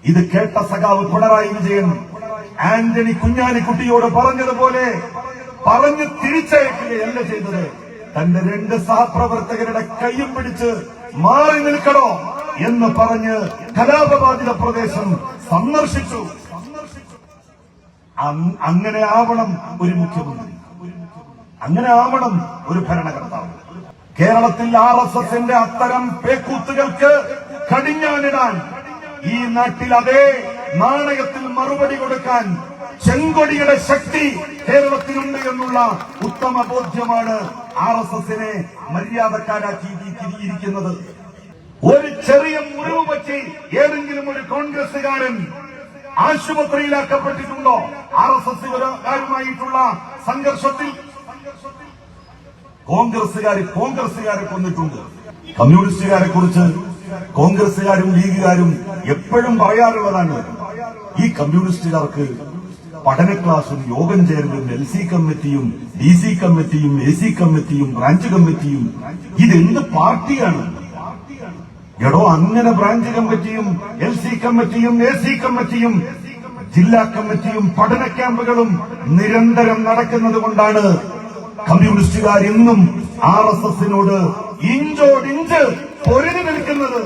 ഇത് കേട്ട സഖാവ് പിണറായി വിജയൻ ആന്റണി കുഞ്ഞാലിക്കുട്ടിയോട് പറഞ്ഞതുപോലെ പറഞ്ഞ് തിരിച്ചയക്കുകയല്ല ചെയ്തത്. തന്റെ 2 സഹപ്രവർത്തകരുടെ കൈയും പിടിച്ച് മാറി നിൽക്കണോ എന്ന് പറഞ്ഞ് കലാപബാധിത പ്രദേശം സന്ദർശിച്ചു. അങ്ങനെ ആവണം ഒരു മുഖ്യമന്ത്രി, അങ്ങനെ ആവണം ഒരു ഭരണകർത്താവ്. കേരളത്തിൽ RSSന്റെ അത്തരം പേക്കൂത്തുകൾക്ക് കടിഞ്ഞാണിടാൻ, ഈ നാട്ടിൽ അതേ നാണയത്തിൽ മറുപടി കൊടുക്കാൻ ചെങ്കൊടിയുടെ ശക്തി കേരളത്തിലുണ്ട് എന്നുള്ള ഉത്തമ ബോധ്യമാണ് RSSനെ മര്യാദക്കാരാക്കി ഇരിക്കുന്നത്. ഒരു ചെറിയ മുറിവ് പറ്റി ഏതെങ്കിലും ഒരു കോൺഗ്രസുകാരൻ ആശുപത്രിയിലാക്കപ്പെട്ടിട്ടുണ്ടോ? RSSകാരുമായിട്ടുള്ള സംഘർഷത്തിൽ കോൺഗ്രസുകാരെ കൊന്നിട്ടുണ്ട്. കമ്മ്യൂണിസ്റ്റുകാരെ കുറിച്ച് കോൺഗ്രസുകാരും ലീഗുകാരും എപ്പോഴും പറയാറുള്ളതാണ്, ഈ കമ്മ്യൂണിസ്റ്റുകാർക്ക് പഠന ക്ലാസും യോഗം ചേരലും LC കമ്മിറ്റിയും DC കമ്മിറ്റിയും AC കമ്മിറ്റിയും ബ്രാഞ്ച് കമ്മിറ്റിയും ഇതെന്ത് പാർട്ടിയാണ്? എടോ, അങ്ങനെ ബ്രാഞ്ച് കമ്മിറ്റിയും LC കമ്മിറ്റിയും AC കമ്മിറ്റിയും ജില്ലാ കമ്മിറ്റിയും പഠന ക്യാമ്പുകളും നിരന്തരം നടക്കുന്നത് കൊണ്ടാണ് കമ്മ്യൂണിസ്റ്റുകാർ ഇന്നും RSSനോട് ഇഞ്ചോടിഞ്ച് പൊരുതി നിൽക്കുന്നത്.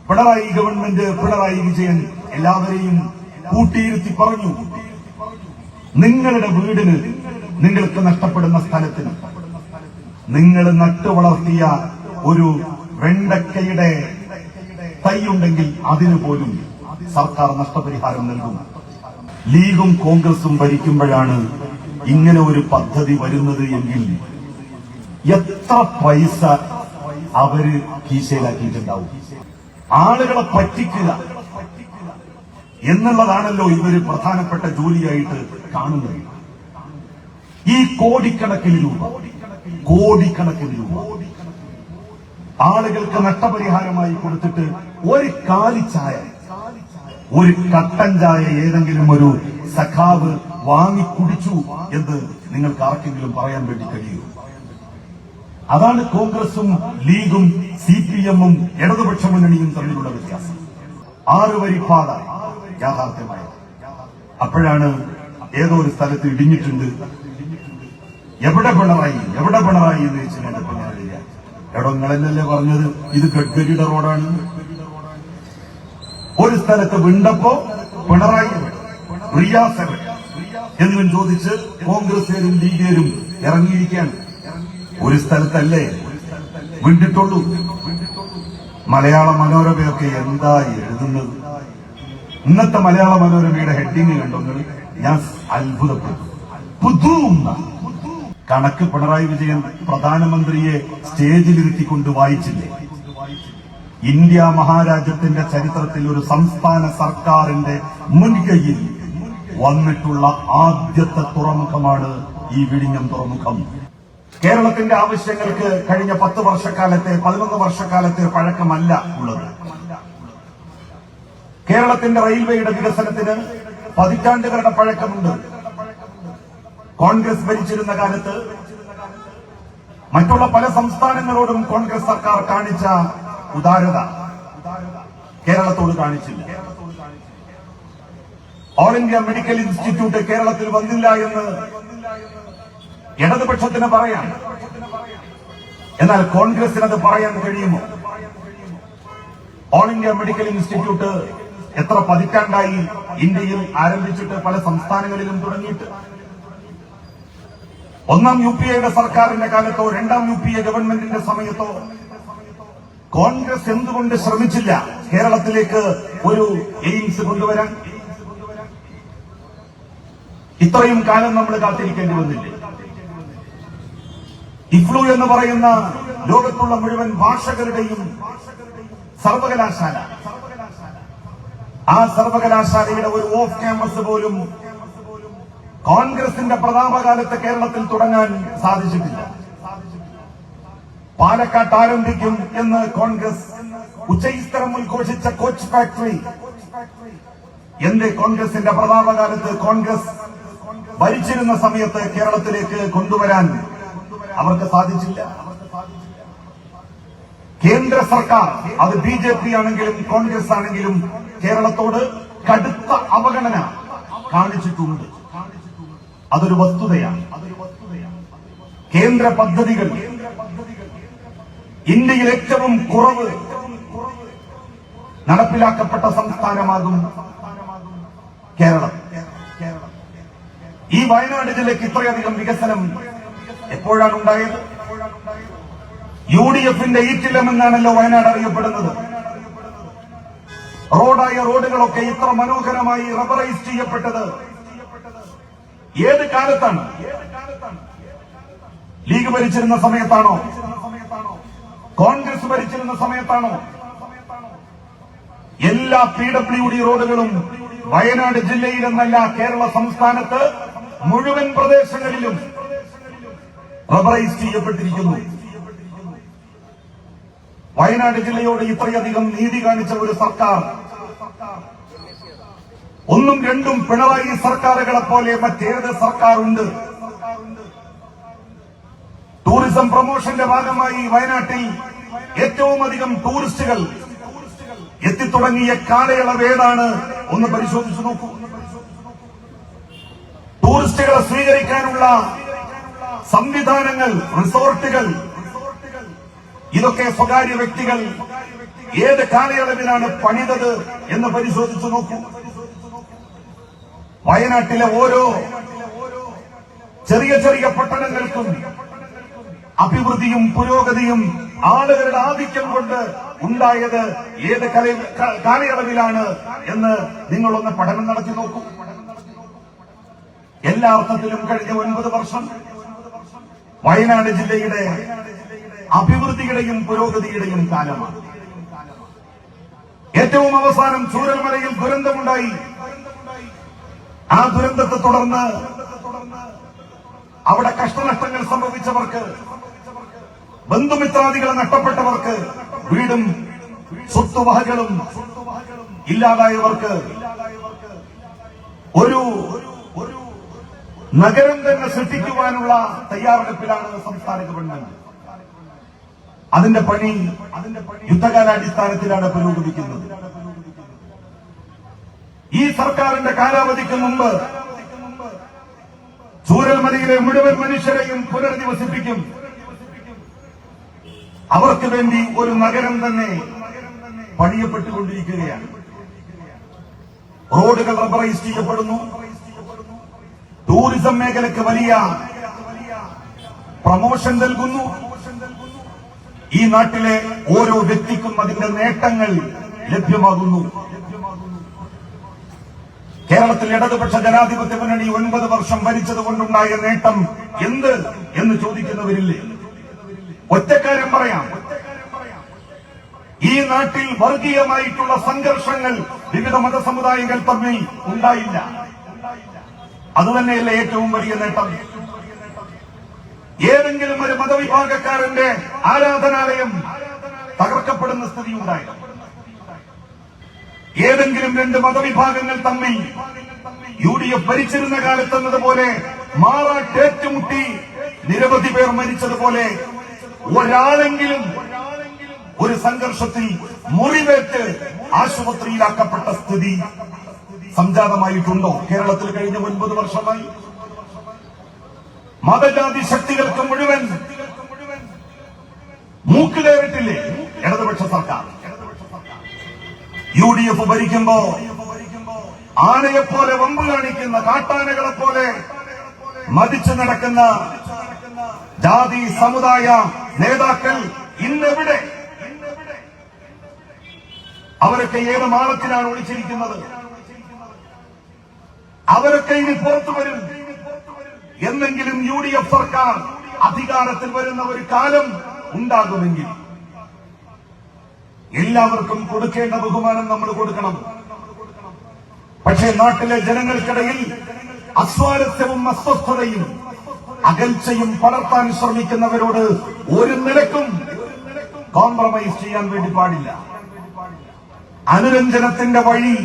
പിണറായി ഗവൺമെന്റ്, പിണറായി വിജയൻ എല്ലാവരെയും കൂട്ടിയിരുത്തി പറഞ്ഞു, നിങ്ങളുടെ വീടിന്, നിങ്ങൾക്ക് നഷ്ടപ്പെടുന്ന സ്ഥലത്തിന് നിങ്ങൾ നട്ടുവളർത്തിയ ഒരു വെണ്ടക്കയുടെ തൈയുണ്ടെങ്കിൽ അതിനു പോലും സർക്കാർ നഷ്ടപരിഹാരം നൽകും. ലീഗും കോൺഗ്രസും ഭരിക്കുമ്പോഴാണ് ഇങ്ങനെ ഒരു പദ്ധതി വരുന്നത് എങ്കിൽ എത്ര പൈസ അവര് കീശയിലാക്കിയിട്ടുണ്ടാവും. ആളുകളെ പറ്റിക്കുക എന്നുള്ളതാണല്ലോ ഇവര് പ്രധാനപ്പെട്ട ജോലിയായിട്ട് കാണുന്നത്. ഈ കോടിക്കണക്കിന് രൂപ ആളുകൾക്ക് നഷ്ടപരിഹാരമായി കൊടുത്തിട്ട് ഒരു കാലിച്ചായ, ഒരു കട്ടൻ ചായ ഏതെങ്കിലും ഒരു സഖാവ് വാങ്ങിക്കുടിച്ചു എന്ന് നിങ്ങൾക്ക് ആർക്കെങ്കിലും പറയാൻ വേണ്ടി കഴിയൂ? അതാണ് കോൺഗ്രസും ലീഗും CPM-ഉം ഇടതുപക്ഷ മുന്നണിയും തമ്മിലുള്ള വ്യത്യാസം. 6 വരി പാത യാഥാർത്ഥ്യമായത്. അപ്പോഴാണ് ഏതോ ഒരു സ്ഥലത്ത് ഇടിഞ്ഞിട്ടുണ്ട്, എവിടെ പിണറായി എന്ന് വെച്ച് കണ്ടപ്പോ ഞാൻ ഇടങ്ങളല്ലേ പറഞ്ഞത് ഇത് ഗഡ്കരിയുടെ റോഡാണ്. ഒരു സ്ഥലത്ത് വിണ്ടപ്പോ പിണറായി റിയാസ് എന്നും ചോദിച്ച് കോൺഗ്രസുകാരും ലീഗുകാരും ഇറങ്ങിയിരിക്കുകയാണ്. ഒരു സ്ഥലത്തല്ലേ വിണ്ടിട്ടുള്ളൂ. മലയാള മനോരമയൊക്കെ എന്താ എഴുതുന്നത്? ഇന്നത്തെ മലയാള മനോരമയുടെ ഹെഡിങ് കണ്ടെങ്കിൽ ഞാൻ അത്ഭുതപ്പെട്ടു. കണക്ക് പിണറായി വിജയൻ പ്രധാനമന്ത്രിയെ സ്റ്റേജിലിരുത്തിക്കൊണ്ട് വായിച്ചില്ലേ? ഇന്ത്യ മഹാരാജ്യത്തിന്റെ ചരിത്രത്തിൽ ഒരു സംസ്ഥാന സർക്കാരിന്റെ മുൻകൈയിൽ വന്നിട്ടുള്ള ആദ്യത്തെ തുറമുഖമാണ് ഈ വിഴിഞ്ഞം തുറമുഖം. കേരളത്തിന്റെ ആവശ്യങ്ങൾക്ക് കഴിഞ്ഞ 10 വർഷക്കാലത്തെ 11 വർഷക്കാലത്തെ പഴക്കമല്ല ഉള്ളത്. കേരളത്തിന്റെ റെയിൽവേയുടെ വികസനത്തിന് പതിറ്റാണ്ടുകളുടെ പഴക്കമുണ്ട്. കോൺഗ്രസ് ഭരിച്ചിരുന്ന കാലത്ത് മറ്റുള്ള പല സംസ്ഥാനങ്ങളോടും കോൺഗ്രസ് സർക്കാർ കാണിച്ച ഉദാരത കേരളത്തോട് കാണിച്ചില്ല. ഓൾ ഇന്ത്യ മെഡിക്കൽ ഇൻസ്റ്റിറ്റ്യൂട്ട് കേരളത്തിൽ വന്നില്ല എന്ന് ഇടതുപക്ഷത്തിന് പറയാം. എന്നാൽ കോൺഗ്രസിനത് പറയാൻ കഴിയുമോ? ഓൾ ഇന്ത്യ മെഡിക്കൽ ഇൻസ്റ്റിറ്റ്യൂട്ട് എത്ര പതിറ്റാണ്ടായി ഇന്ത്യയിൽ ആരംഭിച്ചിട്ട് പല സംസ്ഥാനങ്ങളിലും തുടങ്ങിയിട്ട്? ഒന്നാം UPA സർക്കാരിന്റെ കാലത്തോ 2ാം UPA ഗവൺമെന്റിന്റെ സമയത്തോ കോൺഗ്രസ് എന്തുകൊണ്ട് ശ്രമിച്ചില്ല കേരളത്തിലേക്ക് ഒരു എയിംസ് കൊണ്ടുവരാൻ? ഇത്രയും കാലം നമ്മൾ കാത്തിരിക്കേണ്ടി വന്നില്ലേ? ഇഫ്ലു എന്ന് പറയുന്ന ലോകത്തുള്ള മുഴുവൻ ഭാഷകളുടെയും സർവകലാശാല, ആ സർവകലാശാലയുടെ ഒരു ഓഫ് ക്യാമ്പസ് പോലും കോൺഗ്രസിന്റെ പ്രതാപകാലത്ത് കേരളത്തിൽ തുടങ്ങാൻ സാധിച്ചിട്ടില്ല. പാലക്കാട്ട് ആരംഭിക്കും എന്ന് കോൺഗ്രസ് ഉച്ചയിസ്തരം ഉദ്ഘോഷിച്ച കോച്ച് ഫാക്ടറി എന്റെ കോൺഗ്രസിന്റെ പ്രതാപകാലത്ത് കോൺഗ്രസ് ഭരിച്ചിരുന്ന സമയത്ത് കേരളത്തിലേക്ക് കൊണ്ടുവരാൻ അവർക്ക് സാധിച്ചില്ല. കേന്ദ്ര സർക്കാർ, അത് BJP ആണെങ്കിലും കോൺഗ്രസ് ആണെങ്കിലും കേരളത്തോട് കടുത്ത അവഗണന കാണിച്ചിട്ടുണ്ട്. അതൊരു വസ്തുതയാണ്. കേന്ദ്ര പദ്ധതികൾ ഇന്ത്യയിൽ ഏറ്റവും കുറവ് നടപ്പിലാക്കപ്പെട്ട സംസ്ഥാനമാകും കേരളം. ഈ വയനാട് ജില്ലയ്ക്ക് ഇത്രയധികം വികസനം എപ്പോഴാണ് ഉണ്ടായത്? UDFന്റെ ഈറ്റിലം എന്നാണല്ലോ വയനാട് അറിയപ്പെടുന്നത്. റോഡുകളൊക്കെ ഇത്ര മനോഹരമായി റബ്ബറൈസ് ചെയ്യപ്പെട്ടത് ഏത് കാലത്താണ്? ലീഗ് ഭരിച്ചിരുന്ന സമയത്താണോ? കോൺഗ്രസ് ഭരിച്ചിരുന്ന സമയത്താണോ? എല്ലാ PWD റോഡുകളും വയനാട് ജില്ലയിലെന്നല്ല കേരള സംസ്ഥാനത്ത് മുഴുവൻ പ്രദേശങ്ങളിലും റബ്ബറൈസ് ചെയ്യപ്പെട്ടിരിക്കുന്നു. വയനാട് ജില്ലയോട് ഇത്രയധികം നീതി കാണിച്ച ഒരു സർക്കാർ, ഒന്നും രണ്ടും പിണറായി സർക്കാരുകളെ പോലെ മറ്റേത് സർക്കാരുണ്ട്? ടൂറിസം പ്രൊമോഷന്റെ ഭാഗമായി വയനാട്ടിൽ ഏറ്റവും അധികം ടൂറിസ്റ്റുകൾ എത്തിത്തുടങ്ങിയ കാലയളവ് ഏതാണ്? ഒന്ന് പരിശോധിച്ചു നോക്കൂ. ടൂറിസ്റ്റുകളെ സ്വീകരിക്കാനുള്ള സംവിധാനങ്ങൾ, റിസോർട്ടുകൾ, ഇതൊക്കെ സ്വകാര്യ വ്യക്തികൾ ഏത് കാലയളവിലാണ് പണിതത് എന്ന് പരിശോധിച്ചു നോക്കൂ. വയനാട്ടിലെ ഓരോ ചെറിയ ചെറിയ പട്ടണങ്ങൾക്കും അഭിവൃദ്ധിയും പുരോഗതിയും ആളുകളുടെ ആധിക്യം കൊണ്ട് ഉണ്ടായത് ഏത് കാലയളവിലാണ് എന്ന് നിങ്ങളൊന്ന് പഠനം നടത്തി നോക്കൂ. എല്ലാ അർത്ഥത്തിലും കഴിഞ്ഞ 9 വർഷം വയനാട് ജില്ലയുടെ അഭിവൃദ്ധിയുടെയും പുരോഗതിയുടെയും കാലമാണ്. ഏറ്റവും അവസാനം ചൂരൽമലയിൽ ദുരന്തമുണ്ടായി. ആ ദുരന്തത്തെ തുടർന്ന് അവിടെ കഷ്ടനഷ്ടങ്ങൾ സംഭവിച്ചവർക്ക്, ബന്ധുമിത്രാദികളെ നഷ്ടപ്പെട്ടവർക്ക്, വീടും സ്വത്തുവകകളും ഇല്ലാതായവർക്ക് ഒരു നഗരം തന്നെ സൃഷ്ടിക്കുവാനുള്ള തയ്യാറെടുപ്പിലാണ് സംസ്ഥാന ഗവൺമെന്റ്. അതിന്റെ പണി യുദ്ധകാലാടിസ്ഥാനത്തിലാണ് പുരോഗമിക്കുന്നത്. ഈ സർക്കാരിന്റെ കാലാവധിക്ക് മുമ്പ് ചൂരൽമലയിലെ മുഴുവൻ മനുഷ്യരെയും പുനരധിവസിപ്പിക്കും. അവർക്ക് വേണ്ടി ഒരു നഗരം തന്നെ പണിയപ്പെട്ടുകൊണ്ടിരിക്കുകയാണ്. റോഡുകൾ റബ്ബറൈസ് ചെയ്യപ്പെടുന്നു. ടൂറിസം മേഖലയ്ക്ക് വലിയ പ്രമോഷൻ നൽകുന്നു. ഈ നാട്ടിലെ ഓരോ വ്യക്തിക്കും അതിന്റെ നേട്ടങ്ങൾ ലഭ്യമാകുന്നു. കേരളത്തിൽ ഇടതുപക്ഷ ജനാധിപത്യ മുന്നണി 9 വർഷം ഭരിച്ചതുകൊണ്ടുണ്ടായ നേട്ടം എന്ത് എന്ന് ചോദിക്കുന്നവരില്ലേ? ഒറ്റക്കാര്യം പറയാം, ഈ നാട്ടിൽ വർഗീയമായിട്ടുള്ള സംഘർഷങ്ങൾ വിവിധ മതസമുദായങ്ങൾ തമ്മിൽ ഉണ്ടായില്ല. അതുതന്നെയല്ലേ ഏറ്റവും വലിയ നേട്ടം? ഏതെങ്കിലും ഒരു മതവിഭാഗക്കാരന്റെ ആരാധനാലയം തകർക്കപ്പെടുന്ന സ്ഥിതി ഉണ്ടായി. ഏതെങ്കിലും 2 മതവിഭാഗങ്ങൾ തമ്മിൽ UDF ഭരിച്ചിരുന്ന കാലത്തെന്നതുപോലെ മാറാട്ടേറ്റുമുട്ടി നിരവധി പേർ മരിച്ചതുപോലെ ഒരാളെങ്കിലും ഒരു സംഘർഷത്തിൽ മുറിവേറ്റ് ആശുപത്രിയിലാക്കപ്പെട്ട സ്ഥിതി സംജാതമായിട്ടുണ്ടോ കേരളത്തിൽ കഴിഞ്ഞ 9 വർഷമായി? മതജാതി ശക്തികൾക്ക് മുഴുവൻ മൂക്കിലേറിട്ടില്ലേ ഇടതുപക്ഷ സർക്കാർ? UDF ഭരിക്കുമ്പോ ആനയെപ്പോലെ വമ്പ് കാണിക്കുന്ന, കാട്ടാനകളെ പോലെ മതിച്ചു നടക്കുന്ന ജാതി സമുദായ നേതാക്കൾ ഇന്നെവിടെ? അവരൊക്കെ ഏത് മാളത്തിലാണ് ഒളിച്ചിരിക്കുന്നത്? അവരൊക്കെ ഇനി പുറത്തു വരും. എന്നെങ്കിലും UDF സർക്കാർ അധികാരത്തിൽ വരുന്ന ഒരു കാലം ഉണ്ടാകുമെങ്കിൽ എല്ലാവർക്കും കൊടുക്കേണ്ട ബഹുമാനം നമ്മൾ കൊടുക്കണം. പക്ഷേ നാട്ടിലെ ജനങ്ങൾക്കിടയിൽ അസ്വാരസ്യവും അസ്വസ്ഥതയും അകൽച്ചയും പടർത്താൻ ശ്രമിക്കുന്നവരോട് ഒരു നിലക്കും കോംപ്രമൈസ് ചെയ്യാൻ വേണ്ടി പാടില്ല. അനുരഞ്ജനത്തിന്റെ വഴി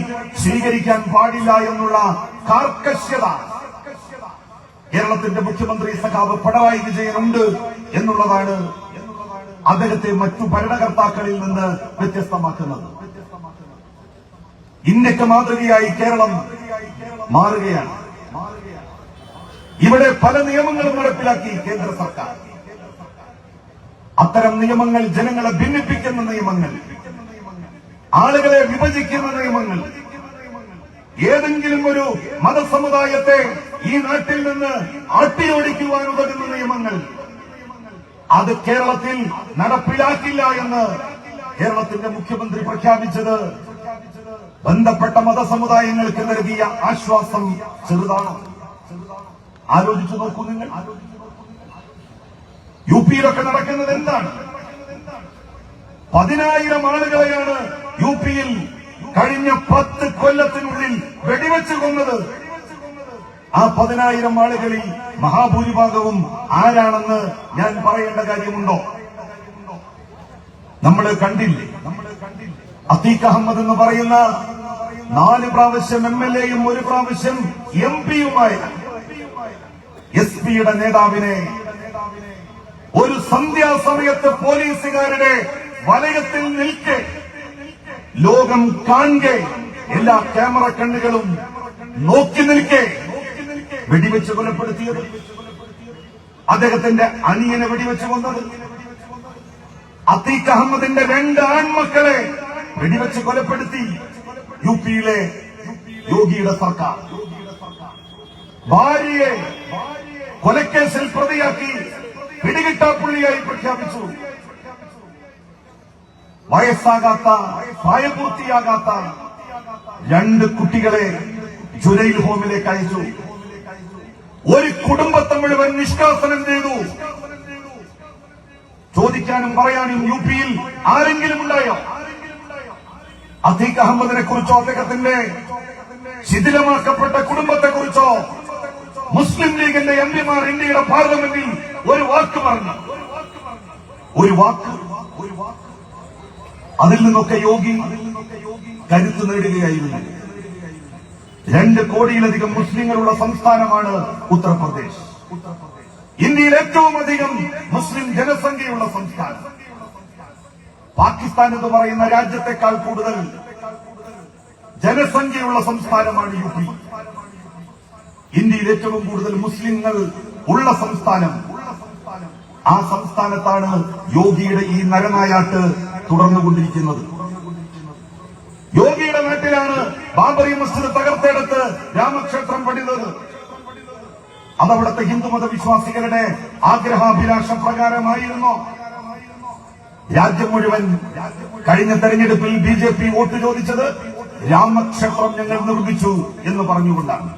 സ്വീകരിക്കാൻ പാടില്ല എന്നുള്ള കാർക്കശ്യത കേരളത്തിന്റെ മുഖ്യമന്ത്രി സഖാവ് പിണറായി വിജയൻ ഉണ്ട് എന്നുള്ളതാണ് അദ്ദേഹത്തെ മറ്റു ഭരണകർത്താക്കളിൽ നിന്ന് വ്യത്യസ്തമാക്കുന്നത്. ഇന്ത്യക്ക് മാതൃകയായി കേരളം മാറുകയാണ്. ഇവിടെ പല നിയമങ്ങളും നടപ്പിലാക്കി കേന്ദ്ര സർക്കാർ. അത്തരം നിയമങ്ങൾ ജനങ്ങളെ ഭിന്നിപ്പിക്കുന്ന നിയമങ്ങൾ, ആളുകളെ വിഭജിക്കുന്ന നിയമങ്ങൾ, ഏതെങ്കിലും ഒരു മതസമുദായത്തെ ഈ നാട്ടിൽ നിന്ന് ആട്ടിയോടിക്കുവാൻ ഉതകുന്ന നിയമങ്ങൾ, അത് കേരളത്തിൽ നടപ്പിലാക്കില്ല എന്ന് കേരളത്തിന്റെ മുഖ്യമന്ത്രി പ്രഖ്യാപിച്ചത് ബന്ധപ്പെട്ട മതസമുദായങ്ങൾക്ക് നൽകിയ ആശ്വാസം ചെറുതാണോ? ആലോചിച്ചു നോക്കൂ നിങ്ങൾ. യു പിയിലൊക്കെ നടക്കുന്നത് എന്താണ്? 10,000 ആളുകളെയാണ് യു പിയിൽ കഴിഞ്ഞ 10 കൊല്ലത്തിനുള്ളിൽ വെടിവെച്ച് കൊന്നത്. ആ 10,000 ആളുകളിൽ മഹാഭൂരിഭാഗവും ആരാണെന്ന് ഞാൻ പറയേണ്ട കാര്യമുണ്ടോ? നമ്മൾ കണ്ടില്ലേ? അത്തീഖ് അഹമ്മദ് എന്ന് പറയുന്ന 4 പ്രാവശ്യം MLA-യും 1 പ്രാവശ്യം MP-യുമായ SP-യുടെ നേതാവിനെ ഒരു സന്ധ്യാസമയത്ത് പോലീസുകാരുടെ വലയത്തിൽ നിൽക്കെ, ലോകം കാണെ, എല്ലാ ക്യാമറ കണ്ണുകളും നോക്കി നിൽക്കെ വെടിവെച്ച് കൊലപ്പെടുത്തിയത്, അദ്ദേഹത്തിന്റെ അനിയനെ വെടിവെച്ച് കൊന്നത്, അത്തീഖ് അഹമ്മദിന്റെ 2 ആൺമക്കളെ വെടിവെച്ച് കൊലപ്പെടുത്തി യു പിയിലെ യോഗിയുടെ സർക്കാർ. ഭാര്യയെ കൊലക്കേസിൽ പ്രതിയാക്കി പിടികിട്ടാപ്പുള്ളിയായി പ്രഖ്യാപിച്ചു. വയസ്സാകാത്ത, പ്രായപൂർത്തിയാകാത്ത 2 കുട്ടികളെ ജുനൈൽ ഹോമിലേക്ക് അയച്ചു. ഒരു കുടുംബത്തെ മുഴുവൻ നിഷ്കാസനം ചെയ്തു. ചോദിക്കാനും പറയാനും യു പിയിൽ ആരെങ്കിലും ഉണ്ടായോ? അത്തീഖ് അഹമ്മദിനെ കുറിച്ചോ അദ്ദേഹത്തിന്റെ ശിഥിലമാക്കപ്പെട്ട കുടുംബത്തെക്കുറിച്ചോ മുസ്ലിം ലീഗിന്റെ MP-മാർ ഇന്ത്യയുടെ പാർലമെന്റിൽ ഒരു വാക്ക് പറഞ്ഞു? ഒരു വാക്ക്. അതിൽ നിന്നൊക്കെ യോഗി കരുത്ത് നേടുകയായിരുന്നു. 2 കോടിയിലധികം മുസ്ലിങ്ങളുള്ള സംസ്ഥാനമാണ് ഉത്തർപ്രദേശ്. ഇന്ത്യയിൽ ഏറ്റവും അധികം മുസ്ലിം ജനസംഖ്യയുള്ള സംസ്ഥാനം. പാകിസ്ഥാൻ എന്ന് പറയുന്ന രാജ്യത്തെക്കാൾ കൂടുതൽ ജനസംഖ്യയുള്ള സംസ്ഥാനമാണ് യു പി. ഇന്ത്യയിൽ ഏറ്റവും കൂടുതൽ മുസ്ലിങ്ങൾ ഉള്ള സംസ്ഥാനം. ആ സംസ്ഥാനത്താണ് യോഗിയുടെ ഈ നരനായാട്ട് തുടർന്നുകൊണ്ടിരിക്കുന്നത്. യോഗിയുടെ നാട്ടിലാണ് ബാബറി മസ്ജിദ് തകർത്തെടുത്ത് രാമക്ഷേത്രം പണിതത്. അതവിടുത്തെ ഹിന്ദുമത വിശ്വാസികളുടെ ആഗ്രഹാഭിലാഷ പ്രകാരമായിരുന്നു. രാജ്യം മുഴുവൻ കഴിഞ്ഞ തെരഞ്ഞെടുപ്പിൽ BJP വോട്ട് ചോദിച്ചത് രാമക്ഷേത്രം ഞങ്ങൾ നിർമ്മിച്ചു എന്ന് പറഞ്ഞുകൊണ്ടാണ്.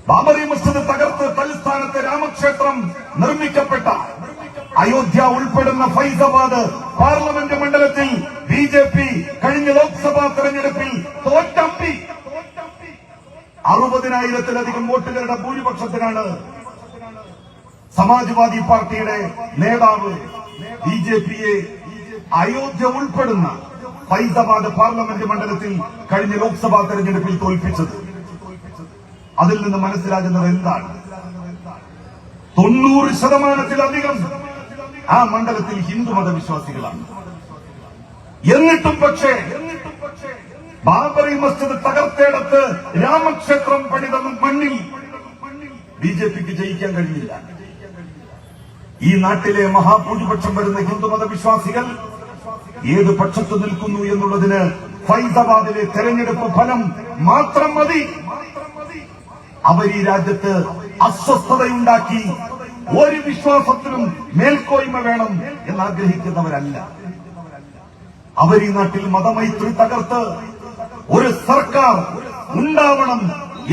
ബാബറി മസ്ജിദ് തകർത്ത് തലസ്ഥാനത്ത് രാമക്ഷേത്രം നിർമ്മിക്കപ്പെട്ട അയോധ്യ ഉൾപ്പെടുന്ന ഫൈസാബാദ് പാർലമെന്റ് മണ്ഡലത്തിൽ BJP കഴിഞ്ഞ ലോക്സഭാ തെരഞ്ഞെടുപ്പിൽ തോറ്റമ്പി 60,000-ത്തിലധികം വോട്ടുകളുടെ ഭൂരിപക്ഷത്തിനാണ് സമാജ്വാദി പാർട്ടിയുടെ നേതാവ് BJP-യെ അയോധ്യ ഉൾപ്പെടുന്ന ഫൈസാബാദ് പാർലമെന്റ് മണ്ഡലത്തിൽ കഴിഞ്ഞ ലോക്സഭാ തെരഞ്ഞെടുപ്പിൽ തോൽപ്പിച്ചത്. അതിൽ നിന്ന് മനസ്സിലാകുന്നത് എന്താണ്? 90%-ലധികം ആ മണ്ഡലത്തിൽ ഹിന്ദുമത വിശ്വാസികളാണ്. എന്നിട്ടും പക്ഷേ ബാബറി മസ്ജിദ് തകർത്തെടുത്ത് രാമക്ഷേത്രം പണിതെന്ന മണ്ണിൽ BJP-ക്ക് ജയിക്കാൻ കഴിയില്ല. ഈ നാട്ടിലെ മഹാഭൂരിപക്ഷം വരുന്ന ഹിന്ദുമത വിശ്വാസികൾ ഏത് പക്ഷത്ത് നിൽക്കുന്നു എന്നുള്ളതിന് ഫൈസാബാദിലെ തെരഞ്ഞെടുപ്പ് ഫലം മാത്രം മതി. അവർ ഈ രാജ്യത്ത് അസ്വസ്ഥതയുണ്ടാക്കി ഒരു വിശ്വാസത്തിനും മേൽക്കോയ്മ വേണം എന്നാഗ്രഹിക്കുന്നവരല്ല. അവർ ഈ നാട്ടിൽ മതമൈത്രി തകർത്ത് ഒരു സർക്കാർ ഉണ്ടാവണം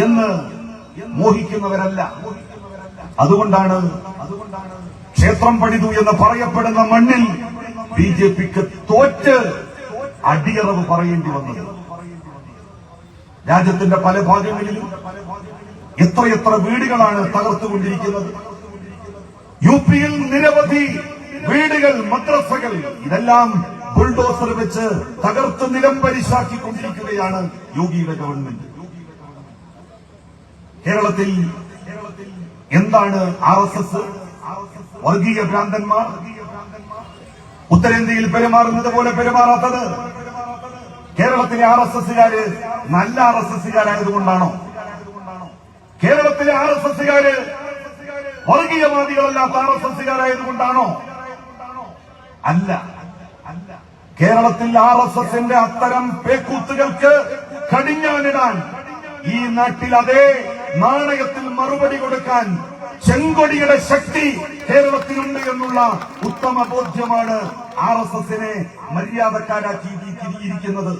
എന്ന് മോഹിക്കുന്നവരല്ല. അതുകൊണ്ടാണ് ക്ഷേത്രം പണിതു എന്ന് പറയപ്പെടുന്ന മണ്ണിൽ BJP-ക്ക് തോറ്റ് അടിയറവ് പറയേണ്ടി വന്നത്. രാജ്യത്തിന്റെ പല ഭാഗങ്ങളിലും എത്രയെത്ര വീടുകളാണ് തകർത്തുകൊണ്ടിരിക്കുന്നത്. യു പിയിൽ നിരവധി വീടുകൾ, മദ്രസകൾ, ഇതെല്ലാം ബുൾഡോസർ വെച്ച് തകർത്ത് നിലംപരിശാക്കിക്കൊണ്ടിരിക്കുകയാണ് യോഗിയുടെ ഗവൺമെന്റ്. കേരളത്തിൽ എന്താണ് RSS? വർഗീയ ഭ്രാന്തന്മാർ ഉത്തരേന്ത്യയിൽ പെരുമാറുന്നത് പോലെ പെരുമാറാത്തത് കേരളത്തിലെ RSSകാര് നല്ല RSSകാരായതുകൊണ്ടാണോ? കേരളത്തിലെ RSSകാര് വർഗീയവാദികളല്ലാത്ത RSSകാരായതുകൊണ്ടാണോ? അല്ല. കേരളത്തിൽ RSSന്റെ അത്തരം പേക്കൂത്തുകൾക്ക് കടിഞ്ഞാണിടാൻ ഈ നാട്ടിൽ അതേ നാണയത്തിൽ മറുപടി കൊടുക്കാൻ ചെങ്കൊടിയുടെ ശക്തി കേരളത്തിലുണ്ട് എന്നുള്ള ഉത്തമ ബോധ്യമാണ് RSSനെ മര്യാദക്കാരാക്കി ഇരിക്കുന്നത്.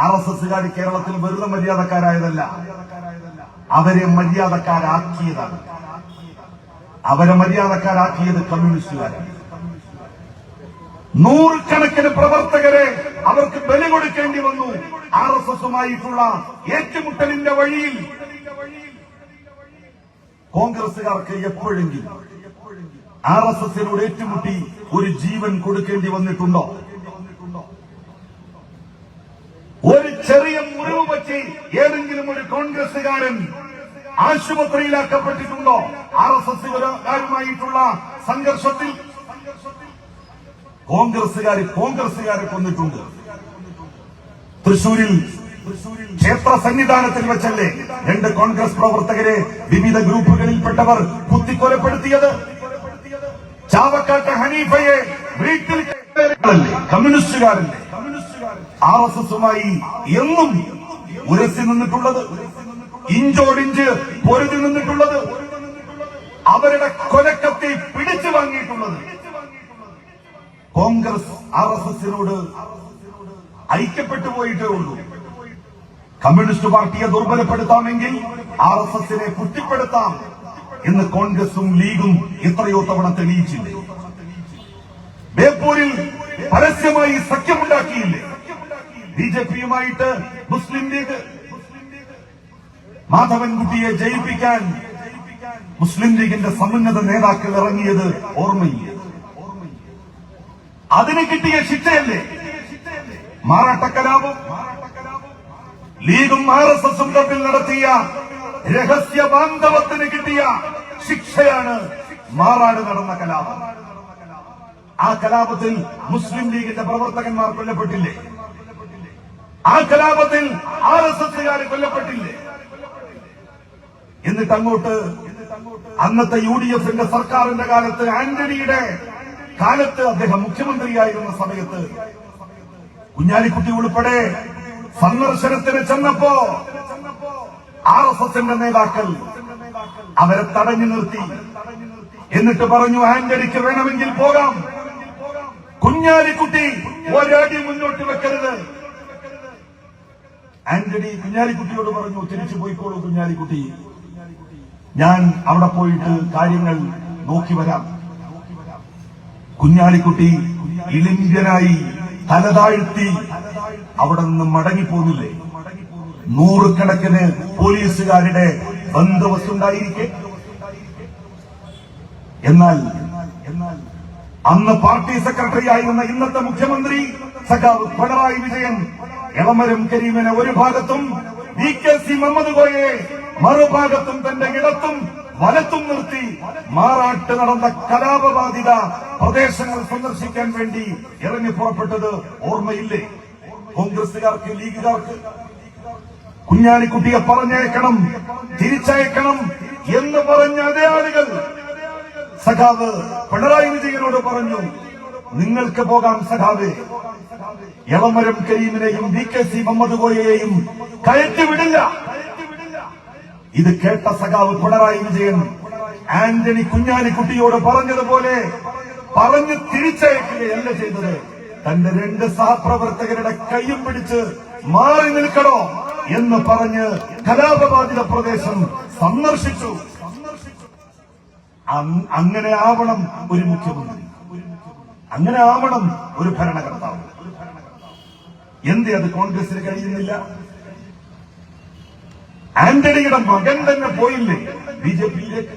RSSകാർ കേരളത്തിൽ വെറുതെ മര്യാദക്കാരായതല്ല, അവരെ മര്യാദക്കാരാക്കിയതാണ്. അവരെ മര്യാദക്കാരാക്കിയത് കമ്മ്യൂണിസ്റ്റുകാരാണ്. നൂറുകണക്കിന് പ്രവർത്തകരെ അവർക്ക് ബലി കൊടുക്കേണ്ടി വന്നു. RSSുമായിട്ടുള്ള ഏറ്റുമുട്ടലിന്റെ വഴിയിൽ കോൺഗ്രസുകാർക്ക് എപ്പോഴെങ്കിലും RSSനോട് ഏറ്റുമുട്ടി ഒരു ജീവൻ കൊടുക്കേണ്ടി വന്നിട്ടുണ്ടോ? ഒരു ചെറിയ മുറിവ് പറ്റി ഏതെങ്കിലും ഒരു കോൺഗ്രസുകാരൻ ആശുപത്രിയിലാക്കപ്പെട്ടിട്ടുണ്ടോ? RSSകാരുമായിട്ടുള്ള സംഘർഷത്തിൽ കോൺഗ്രസുകാരെ കൊന്നിട്ടുണ്ട്. തൃശൂരിൽ ക്ഷേത്ര സന്നിധാനത്തിൽ വെച്ചല്ലേ 2 കോൺഗ്രസ് പ്രവർത്തകരെ വിവിധ ഗ്രൂപ്പുകളിൽപ്പെട്ടവർ കുത്തിക്കൊലപ്പെടുത്തിയത്? ചാവക്കാട്ടെ ഹനീഫയെ വീട്ടിൽ കമ്മ്യൂണിസ്റ്റുകാരല്ലേ RSSുമായി എന്നും ഉരസി നിന്നിട്ടുള്ളത്, ഇഞ്ചോടിഞ്ച് പൊരുതി നിന്നിട്ടുള്ളത്, അവരുടെ കൊലക്കത്തി പിടിച്ചു വാങ്ങിയിട്ടുള്ളത്. കോൺഗ്രസ് RSSനോട് ഐക്യപ്പെട്ടു പോയിട്ടേ ഉള്ളൂ. കമ്മ്യൂണിസ്റ്റ് പാർട്ടിയെ ദുർബലപ്പെടുത്താമെങ്കിൽ RSSനെ കുട്ടിപ്പെടുത്താം എന്ന് കോൺഗ്രസും ലീഗും എത്രയോ തവണ തെളിയിച്ചില്ലേ? ബേപ്പൂരിൽ പരസ്യമായി സഖ്യമുണ്ടാക്കിയില്ലേ? BJPയുമായിട്ട് മുസ്ലിം ലീഗ് മാധവൻകുട്ടിയെ ജയിപ്പിക്കാൻ മുസ്ലിം ലീഗിന്റെ സമുന്നത നേതാക്കൾ ഇറങ്ങിയത് ഓർമ്മയില്ല. അതിന് കിട്ടിയ ശിക്ഷയല്ലേ മാറാട്ടക്കലാപം? ലീഗും RSSും തമ്മിൽ നടത്തിയ രഹസ്യ ബാന്ധവത്തിന് കിട്ടിയ ശിക്ഷയാണ് മാറാട് നടന്ന കലാപം. ആ കലാപത്തിൽ മുസ്ലിം ലീഗിന്റെ പ്രവർത്തകന്മാർ കൊല്ലപ്പെട്ടില്ലേ? ആ കലാപത്തിൽ RSSകാർ കൊല്ലപ്പെട്ടില്ലേ? എന്നിട്ട് അങ്ങോട്ട് അന്നത്തെ UDFന്റെ സർക്കാരിന്റെ കാലത്ത്, ആന്റണിയുടെ കാലത്ത്, അദ്ദേഹം മുഖ്യമന്ത്രിയായിരുന്ന സമയത്ത് കുഞ്ഞാലിക്കുട്ടി ഉൾപ്പെടെ സന്ദർശനത്തിന് ചെന്നപ്പോ RSSന്റെ നേതാക്കൾ അവരെ തടഞ്ഞു നിർത്തി. എന്നിട്ട് പറഞ്ഞു, ആന്റണിക്ക് വേണമെങ്കിൽ പോകാം, കുഞ്ഞാലിക്കുട്ടി ഒരടി മുന്നോട്ട് വെക്കരുത്. ആന്റണി കുഞ്ഞാലിക്കുട്ടിയോട് പറഞ്ഞു, തിരിച്ചു പോയിക്കോളൂ കുഞ്ഞാലിക്കുട്ടി, ഞാൻ അവിടെ പോയിട്ട് കാര്യങ്ങൾ നോക്കി വരാം. കുഞ്ഞാലിക്കുട്ടി ഇളിഞ്ചനായി തലതാഴ്ത്തി അവിടെ നിന്ന് മടങ്ങിപ്പോന്നില്ലേ? നൂറുകണക്കിന് പോലീസുകാരുടെ ബന്ദോബസ്തുണ്ടായിരിക്കെ. എന്നാൽ അന്ന് പാർട്ടി സെക്രട്ടറി ആയിരുന്ന ഇന്നത്തെ മുഖ്യമന്ത്രി സഖാവ് പിണറായി വിജയൻ എളമരം കരീമിനെ ഒരു ഭാഗത്തും VKC മുഹമ്മദ് കോയയെ മറുഭാഗത്തും തന്റെ ഇടത്തും വലത്തും നിർത്തി മാറാട്ട് നടന്ന കലാപബാധിത പ്രദേശങ്ങൾ സന്ദർശിക്കാൻ വേണ്ടി ഇറങ്ങി പുറപ്പെട്ടത് ഓർമ്മയില്ലേ കോൺഗ്രസുകാർക്ക്, ലീഗുകാർക്ക്? കുഞ്ഞാലിക്കുട്ടിയെ പറഞ്ഞയക്കണം, തിരിച്ചയക്കണം എന്ന് പറഞ്ഞ അതേ ആളുകൾ സഖാവ് പിണറായി വിജയനോട് പറഞ്ഞു, നിങ്ങൾക്ക് പോകാം സഖാവേ, എളമരം കരീമിനെയും VKC മുഹമ്മദ് കോയയെയും കയറ്റിവിടില്ല. ഇത് കേട്ട സഖാവ് പിണറായി വിജയൻ ആന്റണി കുഞ്ഞാലിക്കുട്ടിയോട് പറഞ്ഞതുപോലെ പറഞ്ഞ് തിരിച്ചയക്കുകയല്ല ചെയ്തത്. തന്റെ 2 സഹപ്രവർത്തകരുടെ കൈയും പിടിച്ച് മാറി നിൽക്കണോ എന്ന് പറഞ്ഞ് കലാപബാധിത പ്രദേശം സന്ദർശിച്ചു. അങ്ങനെ ആവണം ഒരു മുഖ്യമന്ത്രി, അങ്ങനെ ആവണം ഒരു ഭരണകർത്താവ്. എന്തേ അത് കോൺഗ്രസിന് കഴിയുന്നില്ല? ആന്റണിയുടെ മകൻ തന്നെ പോയില്ലേ BJPയിലേക്ക്?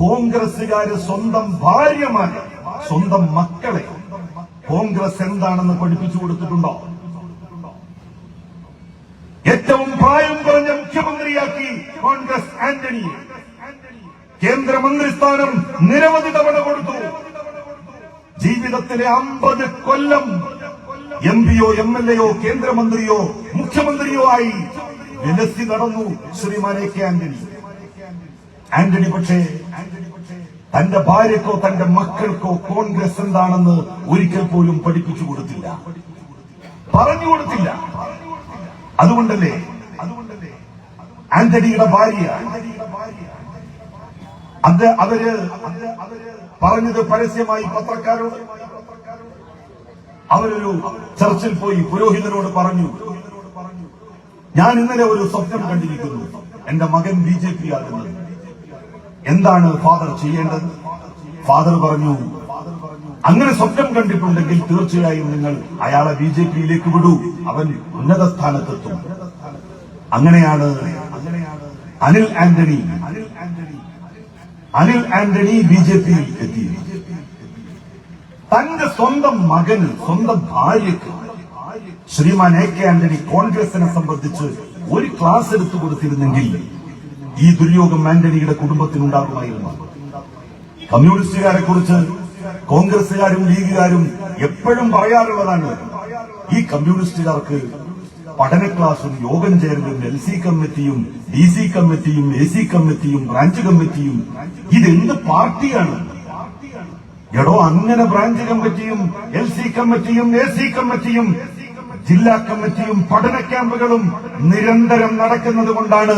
കോൺഗ്രസുകാര് സ്വന്തം ഭാര്യമാരെ, സ്വന്തം മക്കളെ കോൺഗ്രസ് എന്താണെന്ന് പഠിപ്പിച്ചു കൊടുത്തിട്ടുണ്ടോ? ഏറ്റവും പ്രായം കുറഞ്ഞ മുഖ്യമന്ത്രിയാക്കി കോൺഗ്രസ് ആന്റണിയെ. കേന്ദ്രമന്ത്രിസ്ഥാനം നിരവധി തവണ കൊടുത്തു. ജീവിതത്തിലെ 50 കൊല്ലം MP-യോ MLA-യോ കേന്ദ്രമന്ത്രിയോ മുഖ്യമന്ത്രിയോ ആയി വിലസി നടന്നു ശ്രീമാൻ AK ആന്റണി. പക്ഷേ തന്റെ ഭാര്യക്കോ തന്റെ മക്കൾക്കോ കോൺഗ്രസ് എന്താണെന്ന് ഒരിക്കൽ പോലും പഠിപ്പിച്ചു കൊടുത്തില്ല, പറഞ്ഞു കൊടുത്തില്ല. അതുകൊണ്ടല്ലേ ആന്റണിയുടെ ഭാര്യ അവര് പറഞ്ഞത് പരസ്യമായി പത്രക്കാരോട്. അവരൊരു ചർച്ചിൽ പോയി പുരോഹിതനോട് പറഞ്ഞു, ഞാൻ ഇന്നലെ ഒരു സ്വപ്നം കണ്ടിരിക്കുന്നു, എന്റെ മകൻ BJP ആകുന്നത്, എന്താണ് ഫാദർ ചെയ്യേണ്ടത്? ഫാദർ പറഞ്ഞു, അങ്ങനെ സ്വപ്നം കണ്ടിട്ടുണ്ടെങ്കിൽ തീർച്ചയായും നിങ്ങൾ അയാളെ BJP-യിലേക്ക് വിടൂ, അവൻ ഉന്നത സ്ഥാനത്തെത്തും. അങ്ങനെയാണ് അനിൽ ആന്റണി BJP-യിൽ എത്തി. തന്റെ സ്വന്തം മകന്, സ്വന്തം ഭാര്യയ്ക്ക് ശ്രീമാൻ AK ആന്റണി കോൺഗ്രസിനെ സംബന്ധിച്ച് ഒരു ക്ലാസ് എടുത്തു കൊടുത്തിരുന്നെങ്കിൽ ഈ ദുര്യോഗം ആന്റണിയുടെ കുടുംബത്തിനുണ്ടാകുമായിരുന്നു. കമ്മ്യൂണിസ്റ്റുകാരെ കുറിച്ച് കോൺഗ്രസുകാരും ലീഗുകാരും എപ്പോഴും പറയാറുള്ളതാണ്, ഈ കമ്മ്യൂണിസ്റ്റുകാർക്ക് പഠന ക്ലാസും യോഗം ചേരലും LC കമ്മിറ്റിയും DC കമ്മിറ്റിയും AC കമ്മിറ്റിയും ബ്രാഞ്ച് കമ്മിറ്റിയും ഇതെന്ത് പാർട്ടിയാണ്? എടോ, അങ്ങനെ ബ്രാഞ്ച് കമ്മിറ്റിയും LC കമ്മിറ്റിയും AC കമ്മിറ്റിയും ജില്ലാ കമ്മിറ്റിയും പഠന ക്യാമ്പുകളും നിരന്തരം നടക്കുന്നത് കൊണ്ടാണ്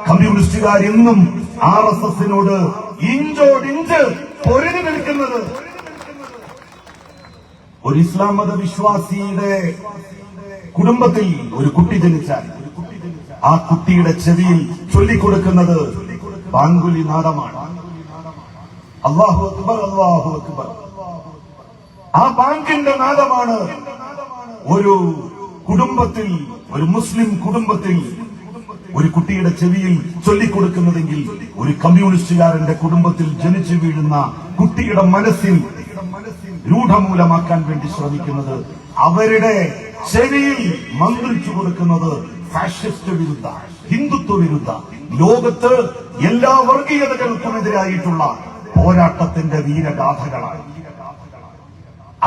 കമ്മ്യൂണിസ്റ്റുകാർ ഇന്നും RSSനോട് ഇഞ്ചോടിഞ്ച് പൊരുതി നിൽക്കുന്നത്. ഒരു ഇസ്ലാം മത വിശ്വാസിയുടെ കുടുംബത്തിൽ ഒരു കുട്ടി ജനിച്ചാൽ ആ കുട്ടിയുടെ ചെവിയിൽ ചൊല്ലിക്കൊടുക്കുന്നത് ബാങ്കുലി നാദമാണ്. അല്ലാഹു അക്ബർ, അല്ലാഹു അക്ബർ. ആ ബാങ്കിന്റെ നാദമാണ് ഒരു കുടുംബത്തിൽ, ഒരു മുസ്ലിം കുടുംബത്തിൽ ഒരു കുട്ടിയുടെ ചെവിയിൽ ചൊല്ലിക്കൊടുക്കുന്നതെങ്കിൽ ഒരു കമ്മ്യൂണിസ്റ്റുകാരന്റെ കുടുംബത്തിൽ ജനിച്ചു വീഴുന്ന കുട്ടിയുടെ മനസ്സിൽ രൂഢമൂലമാക്കാൻ വേണ്ടി ശ്രമിക്കുന്നത്, അവരുടെ ചെവിയിൽ മന്ത്രിച്ചു കൊടുക്കുന്നത് ഫാഷിസ്റ്റ് വിരുദ്ധ, ഹിന്ദുത്വ വിരുദ്ധ, ലോകത്ത് എല്ലാ വർഗീയതകൾക്കുമെതിരായിട്ടുള്ള പോരാട്ടത്തിന്റെ വീരഗാഥകളാണ്.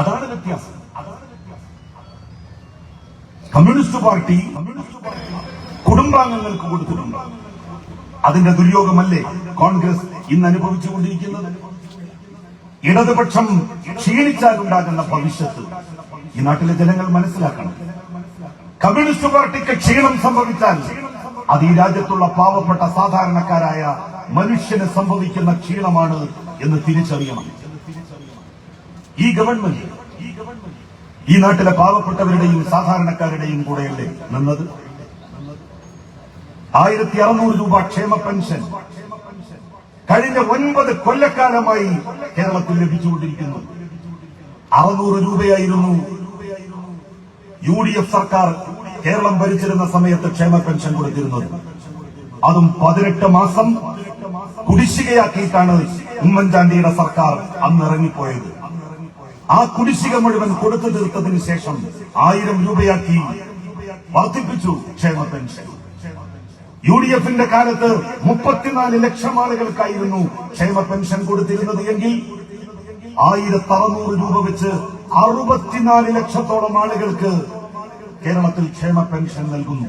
അതാണ് വ്യത്യാസം. കമ്മ്യൂണിസ്റ്റ് പാർട്ടി കുടുംബാംഗങ്ങൾക്ക് കൊടുത്തിട്ടുണ്ട്. അതിന്റെ ദുര്യോഗമല്ലേ കോൺഗ്രസ് ഇന്ന് അനുഭവിച്ചുകൊണ്ടിരിക്കുന്നത്? ഇടതുപക്ഷം ക്ഷീണിച്ചാലുണ്ടാകുന്ന ഭവിഷ്യത്ത് ഈ നാട്ടിലെ ജനങ്ങൾ മനസ്സിലാക്കണം. കമ്മ്യൂണിസ്റ്റ് പാർട്ടിക്ക് ക്ഷീണം സംഭവിച്ചാൽ അത് ഈ രാജ്യത്തുള്ള പാവപ്പെട്ട സാധാരണക്കാരായ മനുഷ്യന് സംഭവിക്കുന്ന ക്ഷീണമാണ് എന്ന് തിരിച്ചറിയണം. ഈ ഗവൺമെന്റ് ഈ നാട്ടിലെ പാവപ്പെട്ടവരുടെയും സാധാരണക്കാരുടെയും കൂടെയല്ലേ നിന്നത്? 1600 രൂപ ക്ഷേമ പെൻഷൻ കഴിഞ്ഞ 9 കൊല്ലക്കാലമായി കേരളത്തിൽ ലഭിച്ചുകൊണ്ടിരിക്കുന്നു. 600 രൂപയായിരുന്നു UDF സർക്കാർ കേരളം ഭരിച്ചിരുന്ന സമയത്ത് ക്ഷേമ പെൻഷൻ കൊടുത്തിരുന്നത്. അതും 18 മാസം കുടിശ്ശികയാക്കിയിട്ടാണ് ഉമ്മൻചാണ്ടിയുടെ സർക്കാർ അന്ന് ഇറങ്ങിപ്പോയത്. ആ കുടിശ്ശിക മുഴുവൻ കൊടുത്തു തീർത്തതിന് ശേഷം 1000 രൂപയാക്കി വർദ്ധിപ്പിച്ചു ക്ഷേമ പെൻഷൻ. UDF-ന്റെ കാലത്ത് 34 ലക്ഷം ആളുകൾക്കായിരുന്നു ക്ഷേമ പെൻഷൻ കൊടുത്തിരുന്നത് എങ്കിൽ 1600 രൂപ വെച്ച് 64 ലക്ഷത്തോളം ആളുകൾക്ക് കേരളത്തിൽ ക്ഷേമ പെൻഷൻ നൽകുന്നു.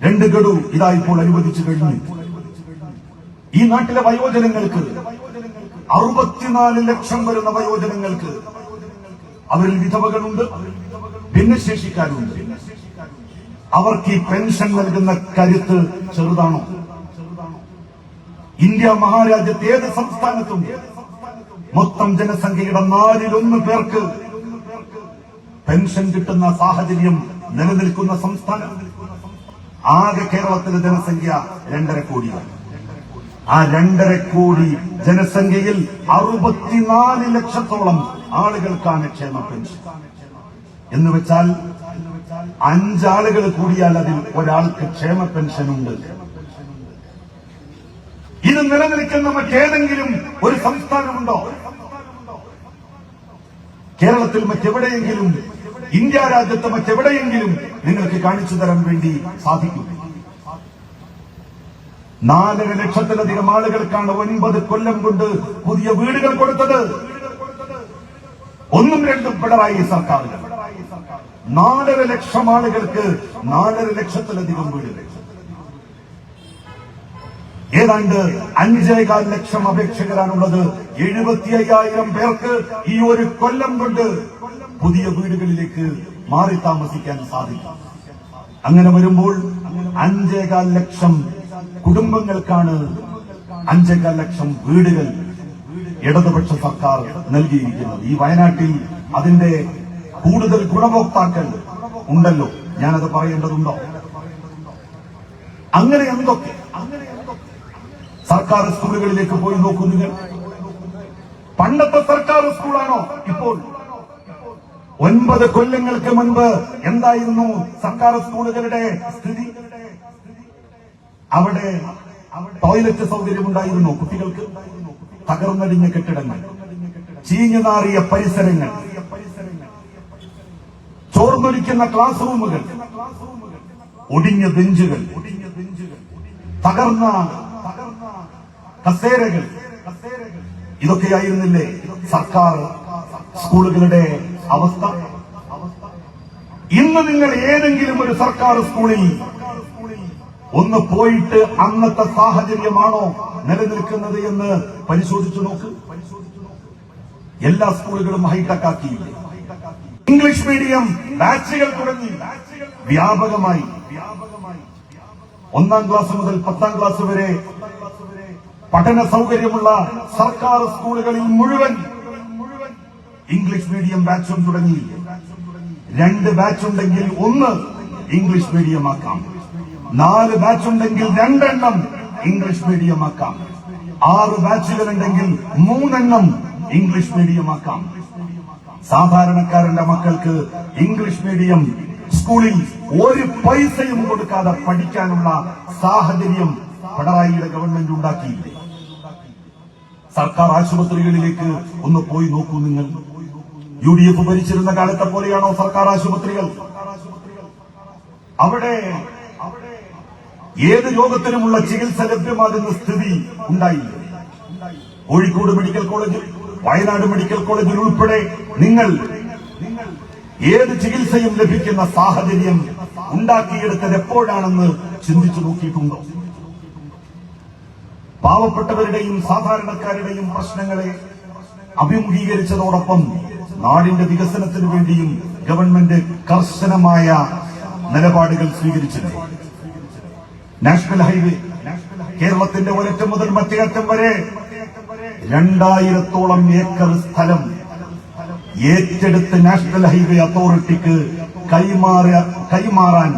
2 ഗഡു ഇതാ ഇപ്പോൾ അനുവദിച്ചു കഴിഞ്ഞു. ഈ നാട്ടിലെ വയോജനങ്ങൾക്ക് 64 ലക്ഷം വരുന്ന വയോജനങ്ങൾക്ക്, അവരിൽ വിധവകളുണ്ട്, ഭിന്നശേഷിക്കാരുണ്ട്. അവർക്ക് ഈ പെൻഷൻ നൽകുന്ന കരുത്ത് ചെറുതാണോ? ഇന്ത്യ മഹാരാജ്യത്ത് ഏത് സംസ്ഥാനത്തും മൊത്തം ജനസംഖ്യയുടെ 4-1 പേർക്ക് പെൻഷൻ കിട്ടുന്ന സാഹചര്യം നിലനിൽക്കുന്ന സംസ്ഥാനം ആകെ കേരളത്തിലെ ജനസംഖ്യ 2.5 കോടിയാണ്. ആ 2.5 കോടി ജനസംഖ്യയിൽ 64 ലക്ഷത്തോളം ആളുകൾക്കാണ് ക്ഷേമ പെൻഷൻ. എന്ന് വെച്ചാൽ 5 ആളുകൾ കൂടിയാൽ അതിൽ ഒരാൾക്ക് ക്ഷേമ പെൻഷനുണ്ട്. ഇത് നിലനിൽക്കുന്ന മറ്റേതെങ്കിലും ഒരു സംസ്ഥാനമുണ്ടോ? കേരളത്തിൽ മറ്റെവിടെയെങ്കിലും, ഇന്ത്യ രാജ്യത്ത് മറ്റെവിടെയെങ്കിലും നിങ്ങൾക്ക് കാണിച്ചു തരാൻ വേണ്ടി സാധിക്കും? 4.5 ലക്ഷത്തിലധികം ആളുകൾക്കാണ് 9 കൊല്ലം കൊണ്ട് പുതിയ വീടുകൾ കൊടുത്തത്. ഒന്നും രണ്ടും പിണറായി സർക്കാരുകൾ 4.5 ലക്ഷം ആളുകൾക്ക് 4.5 ലക്ഷത്തിലധികം വീടുകൾ, ഏതാണ്ട് 5.25 ലക്ഷം അപേക്ഷകരാണുള്ളത്. 75,000 പേർക്ക് ഈ ഒരു കൊല്ലം കൊണ്ട് പുതിയ വീടുകളിലേക്ക് മാറി താമസിക്കാൻ സാധിക്കും. അങ്ങനെ വരുമ്പോൾ 5.25 ലക്ഷം കുടുംബങ്ങൾക്കാണ് 5.25 ലക്ഷം വീടുകൾ ഇടതുപക്ഷ സർക്കാർ നൽകിയിരിക്കുന്നത്. ഈ വയനാട്ടിൽ അതിന്റെ കൂടുതൽ ഗുണഭോക്താക്കൾ ഉണ്ടല്ലോ, ഞാനത് പറയേണ്ടതുണ്ടോ? അങ്ങനെ എന്തൊക്കെ സർക്കാർ സ്കൂളുകളിലേക്ക് പോയി നോക്കൂ നിങ്ങൾ. പണ്ടത്തെ സർക്കാർ സ്കൂളാണോ ഇപ്പോൾ? 9 കൊല്ലങ്ങൾക്ക് മുൻപ് എന്തായിരുന്നു സർക്കാർ സ്കൂളുകളുടെ സ്ഥിതി? അവിടെ ടോയ്ലറ്റ് സൗകര്യമുണ്ടായിരുന്നു കുട്ടികൾക്ക്? തകർന്നടിഞ്ഞ കെട്ടിടങ്ങൾ, ചീഞ്ഞുനാറിയ പരിസരങ്ങൾ, ചോർന്നൊലിക്കുന്ന ക്ലാസ് റൂമുകൾ, ഒടിഞ്ഞ ബെഞ്ചുകൾ, തകർന്ന കസേരകൾ, ഇതൊക്കെയായിരുന്നില്ലേ സർക്കാർ സ്കൂളുകളുടെ അവസ്ഥ? ഇന്ന് നിങ്ങൾ ഏതെങ്കിലും ഒരു സർക്കാർ സ്കൂളിൽ ഒന്ന് പോയിട്ട് അന്നത്തെ സാഹചര്യമാണോ നിലനിൽക്കുന്നത് എന്ന് പരിശോധിച്ചു നോക്ക്. എല്ലാ സ്കൂളുകളും ഹൈടെക് ആക്കി. ഇംഗ്ലീഷ് മീഡിയം ബാച്ചുകൾ തുടങ്ങി വ്യാപകമായി. 1ാം ക്ലാസ് മുതൽ 10ാം ക്ലാസ് വരെ പഠന സൗകര്യമുള്ള സർക്കാർ സ്കൂളുകളിൽ മുഴുവൻ ഇംഗ്ലീഷ് മീഡിയം ബാച്ചും തുടങ്ങി. 2 ബാച്ചുണ്ടെങ്കിൽ 1 ഇംഗ്ലീഷ് മീഡിയം ആക്കാം. 4 ബാച്ചുണ്ടെങ്കിൽ 2 എണ്ണം ഇംഗ്ലീഷ് മീഡിയം ആക്കാം. 6 ബാച്ചുകളുണ്ടെങ്കിൽ 3 എണ്ണം ഇംഗ്ലീഷ് മീഡിയം ആക്കാം. സാധാരണക്കാരന്റെ മക്കൾക്ക് ഇംഗ്ലീഷ് മീഡിയം സ്കൂളിൽ ഒരു പൈസയും കൊടുക്കാതെ പഠിക്കാനുള്ള സാഹചര്യം പിണറായിയുടെ ഗവൺമെന്റ് ഉണ്ടാക്കിയില്ലേ? സർക്കാർ ആശുപത്രികളിലേക്ക് ഒന്ന് പോയി നോക്കൂ നിങ്ങൾ. UDF ഭരിച്ചിരുന്ന കാലത്തെ പോലെയാണോ സർക്കാർ ആശുപത്രികൾ? അവിടെ ഏത് രോഗത്തിനുമുള്ള ചികിത്സ ലഭ്യമാകുന്ന സ്ഥിതി ഉണ്ടായില്ല. കോഴിക്കോട് മെഡിക്കൽ കോളേജിൽ, വയനാട് മെഡിക്കൽ കോളേജിൽ ഉൾപ്പെടെ നിങ്ങൾ ഏത് ചികിത്സയും ലഭിക്കുന്ന സാഹചര്യം ഉണ്ടാക്കിയെടുത്തത് എപ്പോഴാണെന്ന് ചിന്തിച്ചു നോക്കിയിട്ടുണ്ടോ? പാവപ്പെട്ടവരുടെയും സാധാരണക്കാരുടെയും പ്രശ്നങ്ങളെ അഭിമുഖീകരിച്ചതോടൊപ്പം നാടിന്റെ വികസനത്തിനു വേണ്ടിയും ഗവൺമെന്റ് കർശനമായ നിലപാടുകൾ സ്വീകരിച്ചിട്ടുണ്ട്. നാഷണൽ ഹൈവേ കേരളത്തിന്റെ ഒരറ്റം മുതൽ മറ്റേ അറ്റം വരെ 2000-ഓളം ഏക്കർ സ്ഥലം ഏറ്റെടുത്ത് നാഷണൽ ഹൈവേ അതോറിറ്റിക്ക് കൈമാറാൻ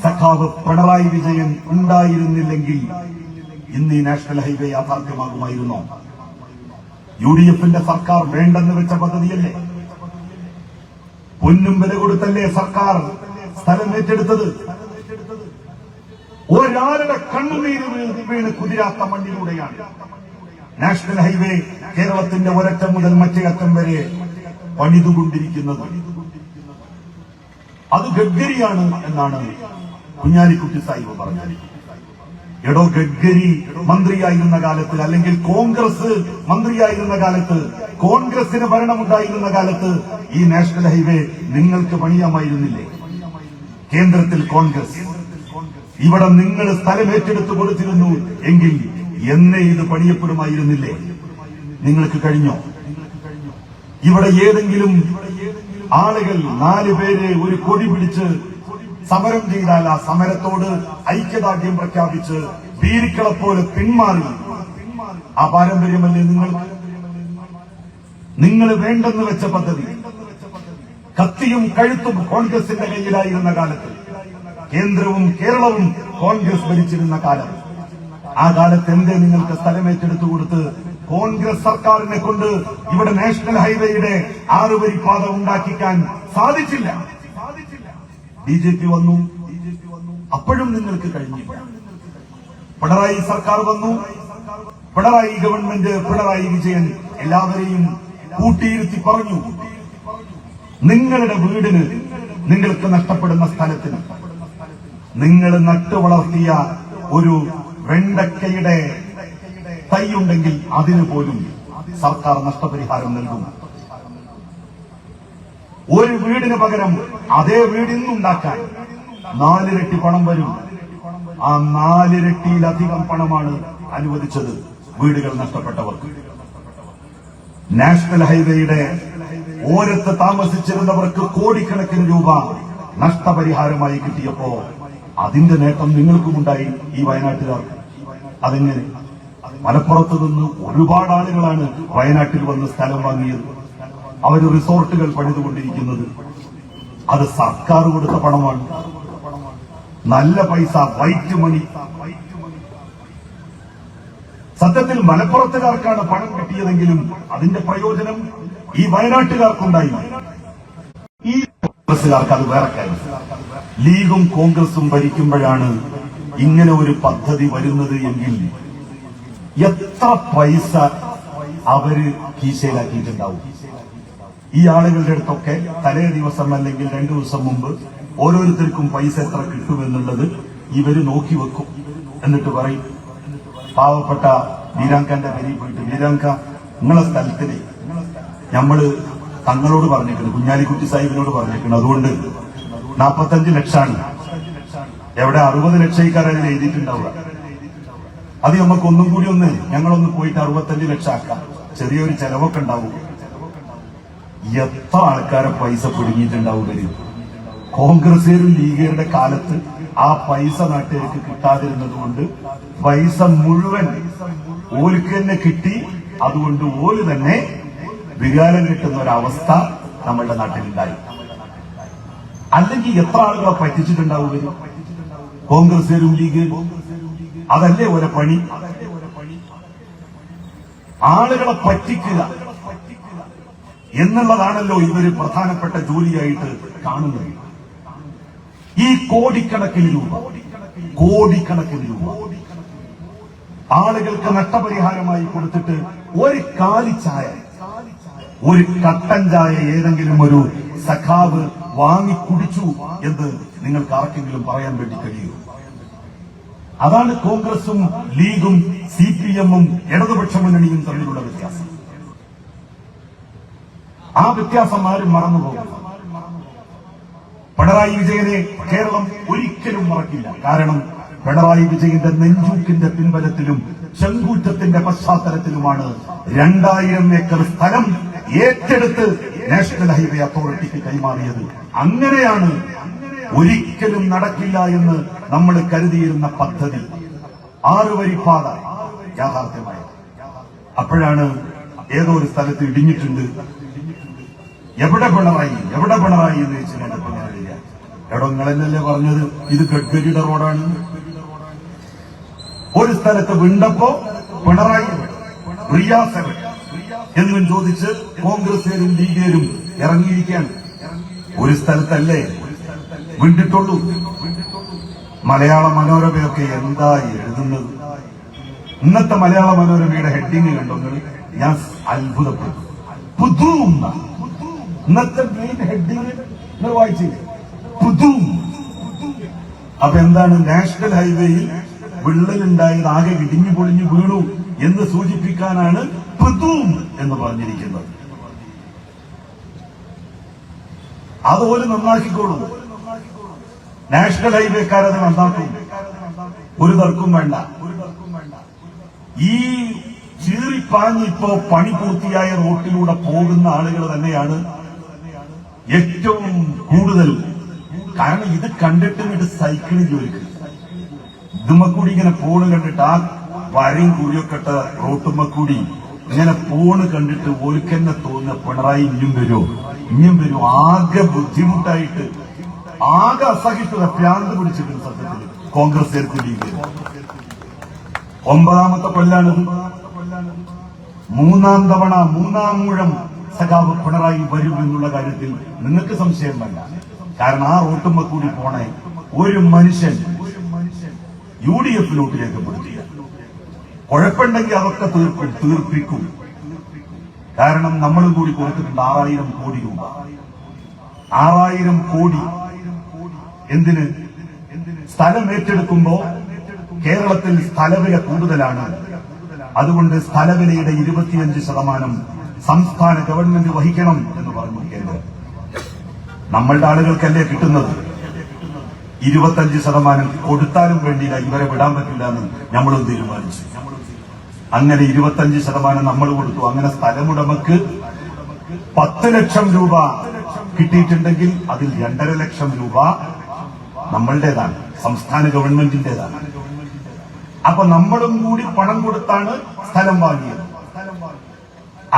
സഖാവ് പിണറായി വിജയൻ ഉണ്ടായിരുന്നില്ലെങ്കിൽ ഇന്ന് ഈ നാഷണൽ ഹൈവേ യാഥാർത്ഥ്യമാകുമായിരുന്നോ? UDFന്റെ സർക്കാർ വേണ്ടെന്ന് വെച്ച പദ്ധതിയല്ലേ? പൊന്നും വില കൊടുത്തല്ലേ സർക്കാർ സ്ഥലം ഏറ്റെടുത്തത്? ഒരാളുടെ കണ്ണുനീര് വീണ് കുതിരാത്ത മണ്ണിലൂടെയാണ് നാഷണൽ ഹൈവേ കേരളത്തിന്റെ ഒരറ്റം മുതൽ മറ്റേ അറ്റം വരെ പണിതുകൊണ്ടിരിക്കുന്നത്. അത് ഗഡ്കരിയാണ് എന്നാണ് കുഞ്ഞാലിക്കുട്ടി സാഹിബ് പറഞ്ഞത്. എടോ, ഗഡ്കരി മന്ത്രിയായിരുന്ന കാലത്ത്, അല്ലെങ്കിൽ കോൺഗ്രസ് മന്ത്രിയായിരുന്ന കാലത്ത്, കോൺഗ്രസിന് ഭരണമുണ്ടായിരുന്ന കാലത്ത് ഈ നാഷണൽ ഹൈവേ നിങ്ങൾക്ക് പണിയാമായിരുന്നില്ലേ? കേന്ദ്രത്തിൽ കോൺഗ്രസ്, ഇവിടെ നിങ്ങൾ സ്ഥലം ഏറ്റെടുത്തു കൊടുത്തിരുന്നു എങ്കിൽ എന്നേ ഇത് പണിയപ്പെടുമായിരുന്നില്ലേ? നിങ്ങൾക്ക് കഴിഞ്ഞോ? ഇവിടെ ഏതെങ്കിലും ആളുകൾ 4 പേര് ഒരു കൊടി പിടിച്ച് സമരം ചെയ്താൽ ആ സമരത്തോട് ഐക്യദാർഢ്യം പ്രഖ്യാപിച്ച് ഭീരുക്കളെപ്പോലെ പിന്മാറി ആ പാരമ്പര്യമല്ലേ നിങ്ങൾ വേണ്ടെന്ന് വെച്ച പദ്ധതി? കത്തിയും കഴുത്തും കോൺഗ്രസിന്റെ കയ്യിലായിരുന്ന കാലത്ത്, കേന്ദ്രവും കേരളവും കോൺഗ്രസ് ഭരിച്ചിരുന്ന കാലം, ആ കാലത്ത് എന്തേ നിങ്ങൾക്ക് സ്ഥലമേറ്റെടുത്തു കൊടുത്ത് കോൺഗ്രസ് സർക്കാരിനെ കൊണ്ട് ഇവിടെ നാഷണൽ ഹൈവേയുടെ 6 വരിപ്പാത ഉണ്ടാക്കിക്കാൻ സാധിച്ചില്ല? BJP വന്നു, അപ്പോഴും നിങ്ങൾക്ക് കഴിഞ്ഞില്ല. പിണറായി സർക്കാർ വന്നു, പിണറായി ഗവൺമെന്റ്, പിണറായി വിജയൻ എല്ലാവരെയും കൂട്ടിയിരുത്തി പറഞ്ഞു, നിങ്ങളുടെ വീടിന്, നിങ്ങൾക്ക് നഷ്ടപ്പെടുന്ന സ്ഥലത്തിന്, നിങ്ങൾ നട്ടുവളർത്തിയ ഒരു വെണ്ടക്കയുടെ തൈയുണ്ടെങ്കിൽ അതിനു പോലും സർക്കാർ നഷ്ടപരിഹാരം നൽകും. ഒരു വീടിന് പകരം അതേ വീട് ഇന്നുണ്ടാക്കാൻ 4 ഇരട്ടി പണം വരും. ആ 4 ഇരട്ടിയിലധികം പണമാണ് അനുവദിച്ചത് വീടുകൾ നഷ്ടപ്പെട്ടവർക്ക്. നാഷണൽ ഹൈവേയുടെ ഓരത്ത് താമസിച്ചിരുന്നവർക്ക് കോടിക്കണക്കിന് രൂപ നഷ്ടപരിഹാരമായി കിട്ടിയപ്പോ അതിന്റെ നേട്ടം നിങ്ങൾക്കുമുണ്ടായി, ഈ വയനാട്ടുകാർക്ക്. അതെങ്ങനെ? മലപ്പുറത്ത് നിന്ന് ഒരുപാട് ആളുകളാണ് വയനാട്ടിൽ വന്ന് സ്ഥലം വാങ്ങിയത്. അവർ റിസോർട്ടുകൾ പണിതുകൊണ്ടിരിക്കുന്നത്. അത് സർക്കാർ കൊടുത്ത പണമാണ്. നല്ല പൈസ, വൈറ്റ് മണി. സത്യത്തിൽ മലപ്പുറത്തുകാർക്കാണ് പണം കിട്ടിയതെങ്കിലും അതിന്റെ പ്രയോജനം ഈ വയനാട്ടുകാർക്കുണ്ടായി. ഈ കോൺഗ്രസുകാർക്ക് അത് വേറെ കാര്യം. ലീഗും കോൺഗ്രസും ഭരിക്കുമ്പോഴാണ് ഇങ്ങനെ ഒരു പദ്ധതി വരുന്നത് എങ്കിൽ എത്ര പൈസ അവര് കീശയിലാക്കിയിട്ടുണ്ടാവും. ഈ ആളുകളുടെ അടുത്തൊക്കെ തലേ ദിവസം അല്ലെങ്കിൽ 2 ദിവസം മുമ്പ് ഓരോരുത്തർക്കും പൈസ എത്ര കിട്ടുമെന്നുള്ളത് ഇവര് നോക്കി വെക്കും. എന്നിട്ട് പറയും, പാവപ്പെട്ട ബീരാങ്കന്റെ പേരിൽ പോയിട്ട്, ബീരാങ്ക നിങ്ങളെ സ്ഥലത്തിന് നമ്മള് തങ്ങളോട് പറഞ്ഞിട്ടുണ്ട്, കുഞ്ഞാലിക്കുട്ടി സാഹിബിനോട് പറഞ്ഞിട്ടുണ്ട്, അതുകൊണ്ട് 45 ലക്ഷമാണ്. എവിടെ 60 ലക്ഷക്കാരതിൽ എഴുതിയിട്ടുണ്ടാവുക. അത് നമുക്ക് ഒന്നും കൂടി ഞങ്ങളൊന്ന് പോയിട്ട് 65 ലക്ഷം ആക്കാം. ചെറിയൊരു ചെലവൊക്കെ ഉണ്ടാവും. എത്ര ആൾക്കാരെ പൈസ പിടുങ്ങിയിട്ടുണ്ടാവും ഇവര്. കോൺഗ്രസുകാരും ലീഗുകാരുടെ കാലത്ത് ആ പൈസ നാട്ടുകാർക്ക് കിട്ടാതിരുന്നത് കൊണ്ട് പൈസ മുഴുവൻ ഓൽക്ക് തന്നെ കിട്ടി. അതുകൊണ്ട് ഓല് തന്നെ വികാരം കിട്ടുന്ന ഒരവസ്ഥ നമ്മളുടെ നാട്ടിലുണ്ടായി. അല്ലെങ്കിൽ എത്ര ആളുകളെ പറ്റിച്ചിട്ടുണ്ടാവും ഇവര്, കോൺഗ്രസുകാരും ലീഗുകാരും. അതല്ലേ ഓരോ പണി, ആളുകളെ പറ്റിക്കുക എന്നുള്ളതാണല്ലോ ഇവര് പ്രധാനപ്പെട്ട ജോലിയായിട്ട് കാണുന്നത്. ഈ കോടിക്കണക്കിന് രൂപ ആളുകൾക്ക് നഷ്ടപരിഹാരമായി കൊടുത്തിട്ട് ഒരു കാലിച്ചായ, ഒരു കട്ടൻ ചായ ഏതെങ്കിലും ഒരു സഖാവ് വാങ്ങിക്കുടിച്ചു എന്ന് നിങ്ങൾക്ക് ആർക്കെങ്കിലും പറയാൻ വേണ്ടി കഴിയൂ? അതാണ് കോൺഗ്രസും ലീഗും CPM-ഉം ഇടതുപക്ഷ മുന്നണിയും തമ്മിലുള്ള വ്യത്യാസം. ആ വ്യത്യാസം ആരും മറന്നുപോകും. പിണറായി വിജയനെ കേരളം ഒരിക്കലും മറക്കില്ല. കാരണം പിണറായി വിജയന്റെ നെഞ്ചൂക്കിന്റെ പിൻബലത്തിലും ചെങ്കൂറ്റത്തിന്റെ പശ്ചാത്തലത്തിലുമാണ് 2000 ഏക്കർ സ്ഥലം ഏറ്റെടുത്ത് നാഷണൽ ഹൈവേ അതോറിറ്റിക്ക് കൈമാറിയത്. അങ്ങനെയാണ് ഒരിക്കലും നടക്കില്ല എന്ന് നമ്മൾ കരുതിയിരുന്ന പദ്ധതി 6 വരിപ്പാത യാഥാർത്ഥ്യമായത്. അപ്പോഴാണ് ഏതോ ഒരു സ്ഥലത്ത് ഇടിഞ്ഞിട്ടുണ്ട്. എവിടെ പിണറായി എന്ന് ചോദിച്ചു കണ്ടപ്പോ ഞാൻ അറിയില്ല. എടോ നിങ്ങളെന്നല്ലേ പറഞ്ഞത് ഇത് ഗഡ്കരിയുടെ റോഡാണ്. ഒരു സ്ഥലത്ത് വിണ്ടപ്പോ പിണറായി റിയാസ് എന്നും ചോദിച്ച് കോൺഗ്രസുകാരും ലീഗുകാരും ഇറങ്ങിയിരിക്കുകയാണ്. ഒരു സ്ഥലത്തല്ലേ വിണ്ടിട്ടുള്ളൂ. മലയാള മനോരമയൊക്കെ എന്താ എഴുതുന്നത്? ഇന്നത്തെ മലയാള മനോരമയുടെ ഹെഡിങ് കണ്ടോ? ഞാൻ അത്ഭുതപ്പെട്ടു. പുതും ഇന്നത്തെ മെയിൻ ഹെഡിങ് വായിച്ചില്ലേ? പുതും. അപ്പൊ എന്താണ്? നാഷണൽ ഹൈവേയിൽ വിള്ളലുണ്ടായത്, ആകെ ഇടിഞ്ഞു പൊളിഞ്ഞു വീണു എന്ന് സൂചിപ്പിക്കാനാണ് പുതും എന്ന് പറഞ്ഞിരിക്കുന്നത്. അതുപോലെ നന്നാക്കിക്കോളൂ. നാഷണൽ ഹൈവേക്കാരത് നന്നാക്കും, ഒരു തർക്കവും വേണ്ട. ഈ ചീറിപ്പാഞ്ഞ് ഇപ്പോ പണി പൂർത്തിയായ റോട്ടിലൂടെ പോകുന്ന ആളുകൾ തന്നെയാണ് ഏറ്റവും കൂടുതൽ. കാരണം ഇത് കണ്ടിട്ട് ഇങ്ങോട്ട് സൈക്കിളിൽ ജോലിക്ക് ഇതുമ്മക്കൂടി ഇങ്ങനെ പോണ് കണ്ടിട്ട്, ആ വരയും കുഴിയൊക്കെ ഇട്ട റോട്ടുമ്മക്കൂടി ഇങ്ങനെ പോണ് കണ്ടിട്ട് ഓൽക്കെന്നെ തോന്നുന്ന പിണറായി ഇനിയും വരും. ആകെ ബുദ്ധിമുട്ടായിട്ട്, ആകെ അസഹിഷ്ണുത, ഭ്രാന്ത് പിടിച്ചിട്ടുണ്ട് സത്യത്തിൽ കോൺഗ്രസ് ലീഗ്. 9ാമത്തെ കൊല്ലാണിത്. 3ാം തവണ 3ാം മൂഴം സഖാവ് പിണറായി വരും എന്നുള്ള കാര്യത്തിൽ നിങ്ങൾക്ക് സംശയം വേണ്ട. കാരണം ആ റോട്ടുമ്പോ കൂടി പോണേ ഒരു മനുഷ്യൻ UDF-ലോട്ട് രേഖപ്പെടുത്തിയ കുഴപ്പമുണ്ടെങ്കിൽ അതൊക്കെ തീർപ്പിക്കും. കാരണം നമ്മളും കൂടി കൊടുത്തിട്ടുണ്ട് 6000 കോടി രൂപ. 6000 കോടി എന്തിന്? സ്ഥലം ഏറ്റെടുക്കുമ്പോ കേരളത്തിൽ സ്ഥലവില കൂടുതലാണ്. അതുകൊണ്ട് സ്ഥലവിലയുടെ 25% സംസ്ഥാന ഗവൺമെന്റ് വഹിക്കണം എന്ന് പറഞ്ഞു കേന്ദ്രം. നമ്മളുടെ ആളുകൾക്കല്ലേ കിട്ടുന്നത്. 25% കൊടുത്താലും വേണ്ടിയില്ല, ഇവരെ വിടാൻ പറ്റില്ല എന്ന് നമ്മളും തീരുമാനിച്ചു. അങ്ങനെ 25% നമ്മൾ കൊടുത്തു. അങ്ങനെ സ്ഥലമുടമക്ക് 10 ലക്ഷം രൂപ കിട്ടിയിട്ടുണ്ടെങ്കിൽ അതിൽ 2.5 ലക്ഷം രൂപ നമ്മളുടേതാണ്, സംസ്ഥാന ഗവൺമെന്റിന്റേതാണ്. അപ്പൊ നമ്മളും കൂടി പണം കൊടുത്താണ് സ്ഥലം വാങ്ങിയത്.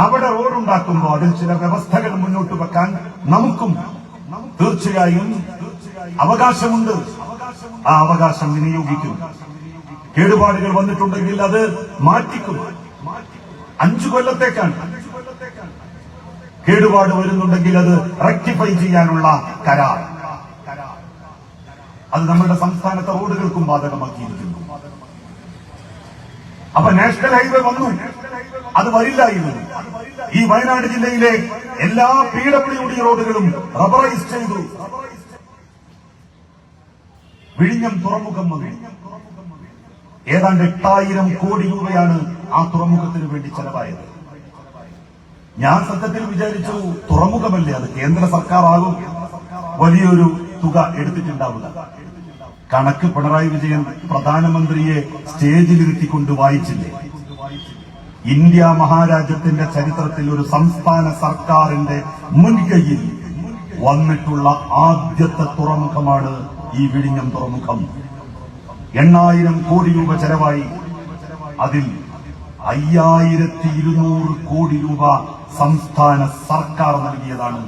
അവിടെ റോഡുണ്ടാക്കുമ്പോൾ അതിൽ ചില വ്യവസ്ഥകൾ മുന്നോട്ട് വെക്കാൻ നമുക്കും തീർച്ചയായും അവകാശമുണ്ട്. ആ അവകാശം വിനിയോഗിക്കും. കേടുപാടുകൾ വന്നിട്ടുണ്ടെങ്കിൽ അത് മാറ്റിക്കും. 5 കൊല്ലത്തേക്കാണ്. കേടുപാട് വരുന്നുണ്ടെങ്കിൽ അത് റെക്ടിഫൈ ചെയ്യാനുള്ള കരാർ അത് നമ്മുടെ സംസ്ഥാനത്തെ റോഡുകൾക്കും ബാധകമാക്കിയിരിക്കുന്നു. അപ്പൊ നാഷണൽ ഹൈവേ വന്നു, അത് വരില്ലായിരുന്നു. ഈ വയനാട് ജില്ലയിലെ എല്ലാ PWD റോഡുകളും റബറൈസ് ചെയ്തു. വിഴിഞ്ഞം തുറമുഖം വന്നു. ഏതാണ്ട് 8000 കോടി രൂപയാണ് ആ തുറമുഖത്തിന് വേണ്ടി ചെലവായത്. ഞാൻ സത്യത്തിൽ വിചാരിച്ചു തുറമുഖമല്ലേ, അത് കേന്ദ്ര സർക്കാർ ആകും വലിയൊരു തുക എടുത്തിട്ടുണ്ടാവുക. കണക്ക് പിണറായി വിജയൻ പ്രധാനമന്ത്രിയെ സ്റ്റേജിലിരുത്തിക്കൊണ്ട് വായിച്ചില്ലേ? ഇന്ത്യ മഹാരാജ്യത്തിന്റെ ചരിത്രത്തിൽ ഒരു സംസ്ഥാന സർക്കാരിന്റെ മുൻകൈയിൽ വന്നിട്ടുള്ള ആദ്യത്തെ തുറമുഖമാണ് ഈ വിഴിഞ്ഞം തുറമുഖം. 8000 കോടി രൂപ ചെലവായി. അതിൽ 5200 കോടി രൂപ സംസ്ഥാന സർക്കാർ നൽകിയതാണ്.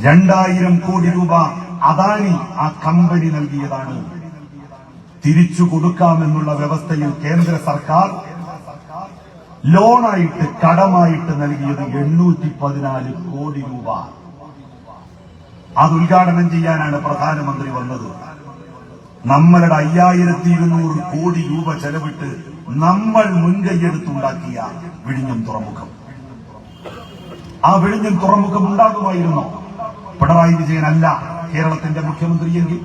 2000 കോടി രൂപ അദാനി ആ കമ്പനി നൽകിയതാണ്. തിരിച്ചു കൊടുക്കാമെന്നുള്ള വ്യവസ്ഥയിൽ കേന്ദ്ര സർക്കാർ ലോണായിട്ട് കടമായിട്ട് നൽകിയത് 814 കോടി രൂപ. അത് ഉദ്ഘാടനം ചെയ്യാനാണ് പ്രധാനമന്ത്രി വന്നത്. നമ്മളുടെ 5200 കോടി രൂപ ചെലവിട്ട് നമ്മൾ മുൻകൈയെടുത്തുണ്ടാക്കിയ വിഴിഞ്ഞം തുറമുഖം. ആ വിഴിഞ്ഞം തുറമുഖം ഉണ്ടാകുമായിരുന്നോ? പിണറായി വിജയനല്ല കേരളത്തിന്റെ മുഖ്യമന്ത്രിയെങ്കിൽ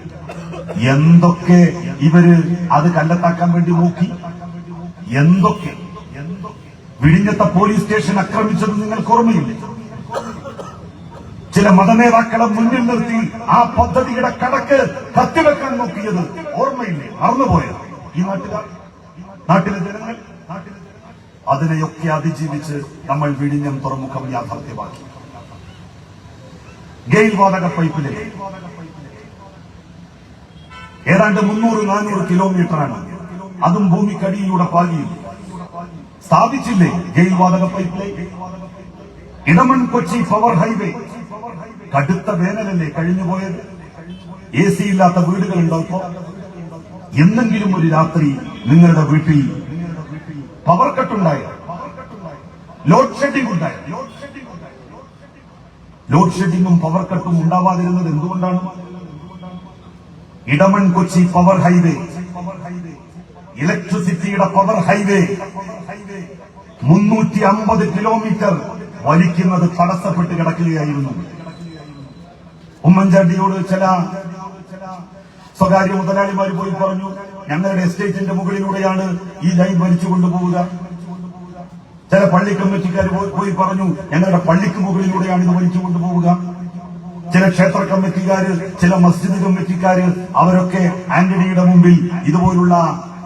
എന്തൊക്കെ ഇവര് അത് കല്ലെത്താക്കാൻ വേണ്ടി നോക്കി. എന്തൊക്കെ വിഴിഞ്ഞത്തെ പോലീസ് സ്റ്റേഷൻ ആക്രമിച്ചത് നിങ്ങൾക്ക് ഓർമ്മയില്ലേ? ചില മതനേതാക്കളെ മുന്നിൽ നിർത്തി ആ പദ്ധതിയുടെ കടക്ക് കത്തിവെക്കാൻ നോക്കിയത് ഓർമ്മയില്ലേ? മറന്നുപോയത് ഈ നാട്ടിലെ ജനങ്ങൾ. അതിനെയൊക്കെ അതിജീവിച്ച് നമ്മൾ വിഴിഞ്ഞം തുറമുഖം യാഥാർത്ഥ്യമാക്കി. ഗെയിൽ വാതക പൈപ്പിലെ ഏതാണ്ട് 300-400 കിലോമീറ്ററാണ്. അതും ഭൂമിക്കടിയിലൂടെ പാകിയിൽ സ്ഥാപിച്ചില്ലേ ഗെയിൽ വാതക പൈപ്പിലെ. ഇടമൺ കൊച്ചി പവർ ഹൈവേ കടുത്ത വേനലല്ലേ കഴിഞ്ഞുപോയത്. AC ഇല്ലാത്ത വീടുകളുണ്ടോ? ഇപ്പോ എന്തെങ്കിലും ഒരു രാത്രി നിങ്ങളുടെ വീട്ടിൽ പവർ കട്ടുണ്ടായോ? ലോഡ് ഷെഡിംഗ് ഉണ്ടായോ? ലോഡ് ഷെഡിങ്ങും പവർ കട്ടും ഉണ്ടാവാതിരുന്നത് എന്തുകൊണ്ടാണ്? ഇടമൺ കൊച്ചി പവർ ഹൈവേ, ഇലക്ട്രിസിറ്റിയുടെ പവർ ഹൈവേ 350 കിലോമീറ്റർ വലിക്കുന്നത് തടസ്സപ്പെട്ട് കിടക്കുകയായിരുന്നു. ഉമ്മൻചാണ്ടിയോട് ചില സ്വകാര്യ മുതലാളിമാർ പോയി പറഞ്ഞു, ഞങ്ങളുടെ എസ്റ്റേറ്റിന്റെ മുകളിലൂടെയാണ് ഈ ലൈൻ വലിച്ചു കൊണ്ടുപോവുക. ചില പള്ളി കമ്മിറ്റിക്കാർ പോയി പറഞ്ഞു, ഞങ്ങളുടെ പള്ളിക്ക് മുകളിലൂടെയാണ് ഇത് വലിച്ചു കൊണ്ടുപോവുക. ചില ക്ഷേത്ര കമ്മിറ്റിക്കാര്, ചില മസ്ജിദ് കമ്മിറ്റിക്കാര്, അവരൊക്കെ ആന്റണിയുടെ മുമ്പിൽ ഇതുപോലുള്ള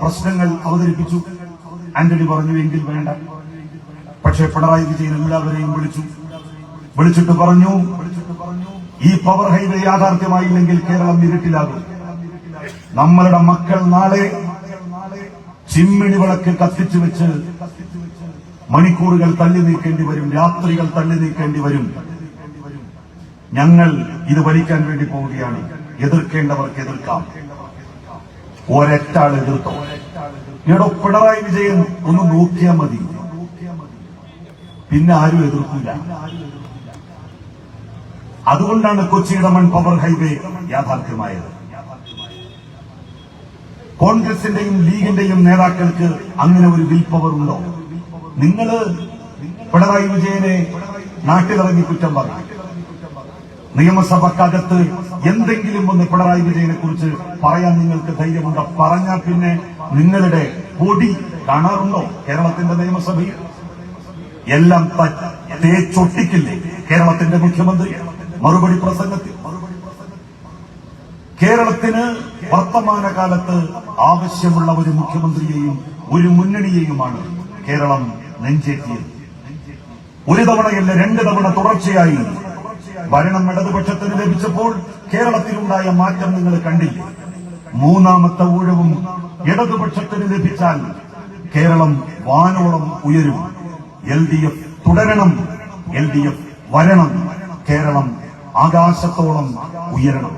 പ്രശ്നങ്ങൾ അവതരിപ്പിച്ചു. ആന്റണി പറഞ്ഞു എങ്കിൽ വേണ്ട. പക്ഷേ പിണറായി വിജയൻ എല്ലാവരെയും വിളിച്ചിട്ട് പറഞ്ഞു, ഈ പവർ ഹൈവേ യാഥാർത്ഥ്യമായില്ലെങ്കിൽ കേരളം ഇരുട്ടിലാകും. നമ്മളുടെ മക്കൾ നാളെ ചിമ്മിണി വിളക്ക് കത്തിച്ചു വെച്ച് മണിക്കൂറുകൾ തള്ളി നീക്കേണ്ടി വരും, രാത്രികൾ തള്ളി നീക്കേണ്ടി വരും. ഞങ്ങൾ ഇത് വലിക്കാൻ വേണ്ടി പോവുകയാണ്. എതിർക്കേണ്ടവർക്ക് എതിർക്കാം. ഒരൊറ്റാൾ എതിർത്തോ? എടോ പിണറായി വിജയൻ ഒന്ന് നോക്കിയാൽ മതി, പിന്നെ ആരും എതിർക്കില്ല. അതുകൊണ്ടാണ് കൊച്ചി ഇടമൺ പവർ ഹൈവേ യാഥാർത്ഥ്യമായത്. കോൺഗ്രസിന്റെയും ലീഗിന്റെയും നേതാക്കൾക്ക് അങ്ങനെ ഒരു വിൽ പവർ ഉണ്ടോ? നിങ്ങൾ പിണറായി വിജയനെ നാട്ടിലിറങ്ങി കുറ്റം പറഞ്ഞു. നിയമസഭക്കകത്ത് എന്തെങ്കിലും ഒന്ന് പിണറായി വിജയനെ കുറിച്ച് പറയാൻ നിങ്ങൾക്ക് ധൈര്യമുണ്ടോ? പറഞ്ഞാൽ പിന്നെ നിങ്ങളുടെ പൊടി കാണാറുണ്ടോ കേരളത്തിന്റെ നിയമസഭയിൽ? എല്ലാം തേച്ചൊട്ടിക്കില്ലേ കേരളത്തിന്റെ മുഖ്യമന്ത്രി മറുപടി പ്രസംഗത്തിൽ? കേരളത്തിന് വർത്തമാനകാലത്ത് ആവശ്യമുള്ള ഒരു മുഖ്യമന്ത്രിയെയും ഒരു മുന്നണിയെയുമാണ് കേരളം നെഞ്ചേറ്റിയത്. ഒരു തവണയല്ല, 2 തവണ തുടർച്ചയായി ഭരണം ഇടതുപക്ഷത്തിന് ലഭിച്ചപ്പോൾ കേരളത്തിലുണ്ടായ മാറ്റം നിങ്ങൾ കണ്ടില്ലേ? 3ാമത്തെ ഊഴവും ഇടതുപക്ഷത്തിന് ലഭിച്ചാൽ കേരളം വാനോളം ഉയരും. LDF തുടരണം, LDF വരണം, കേരളം ആകാശത്തോളം ഉയരണം.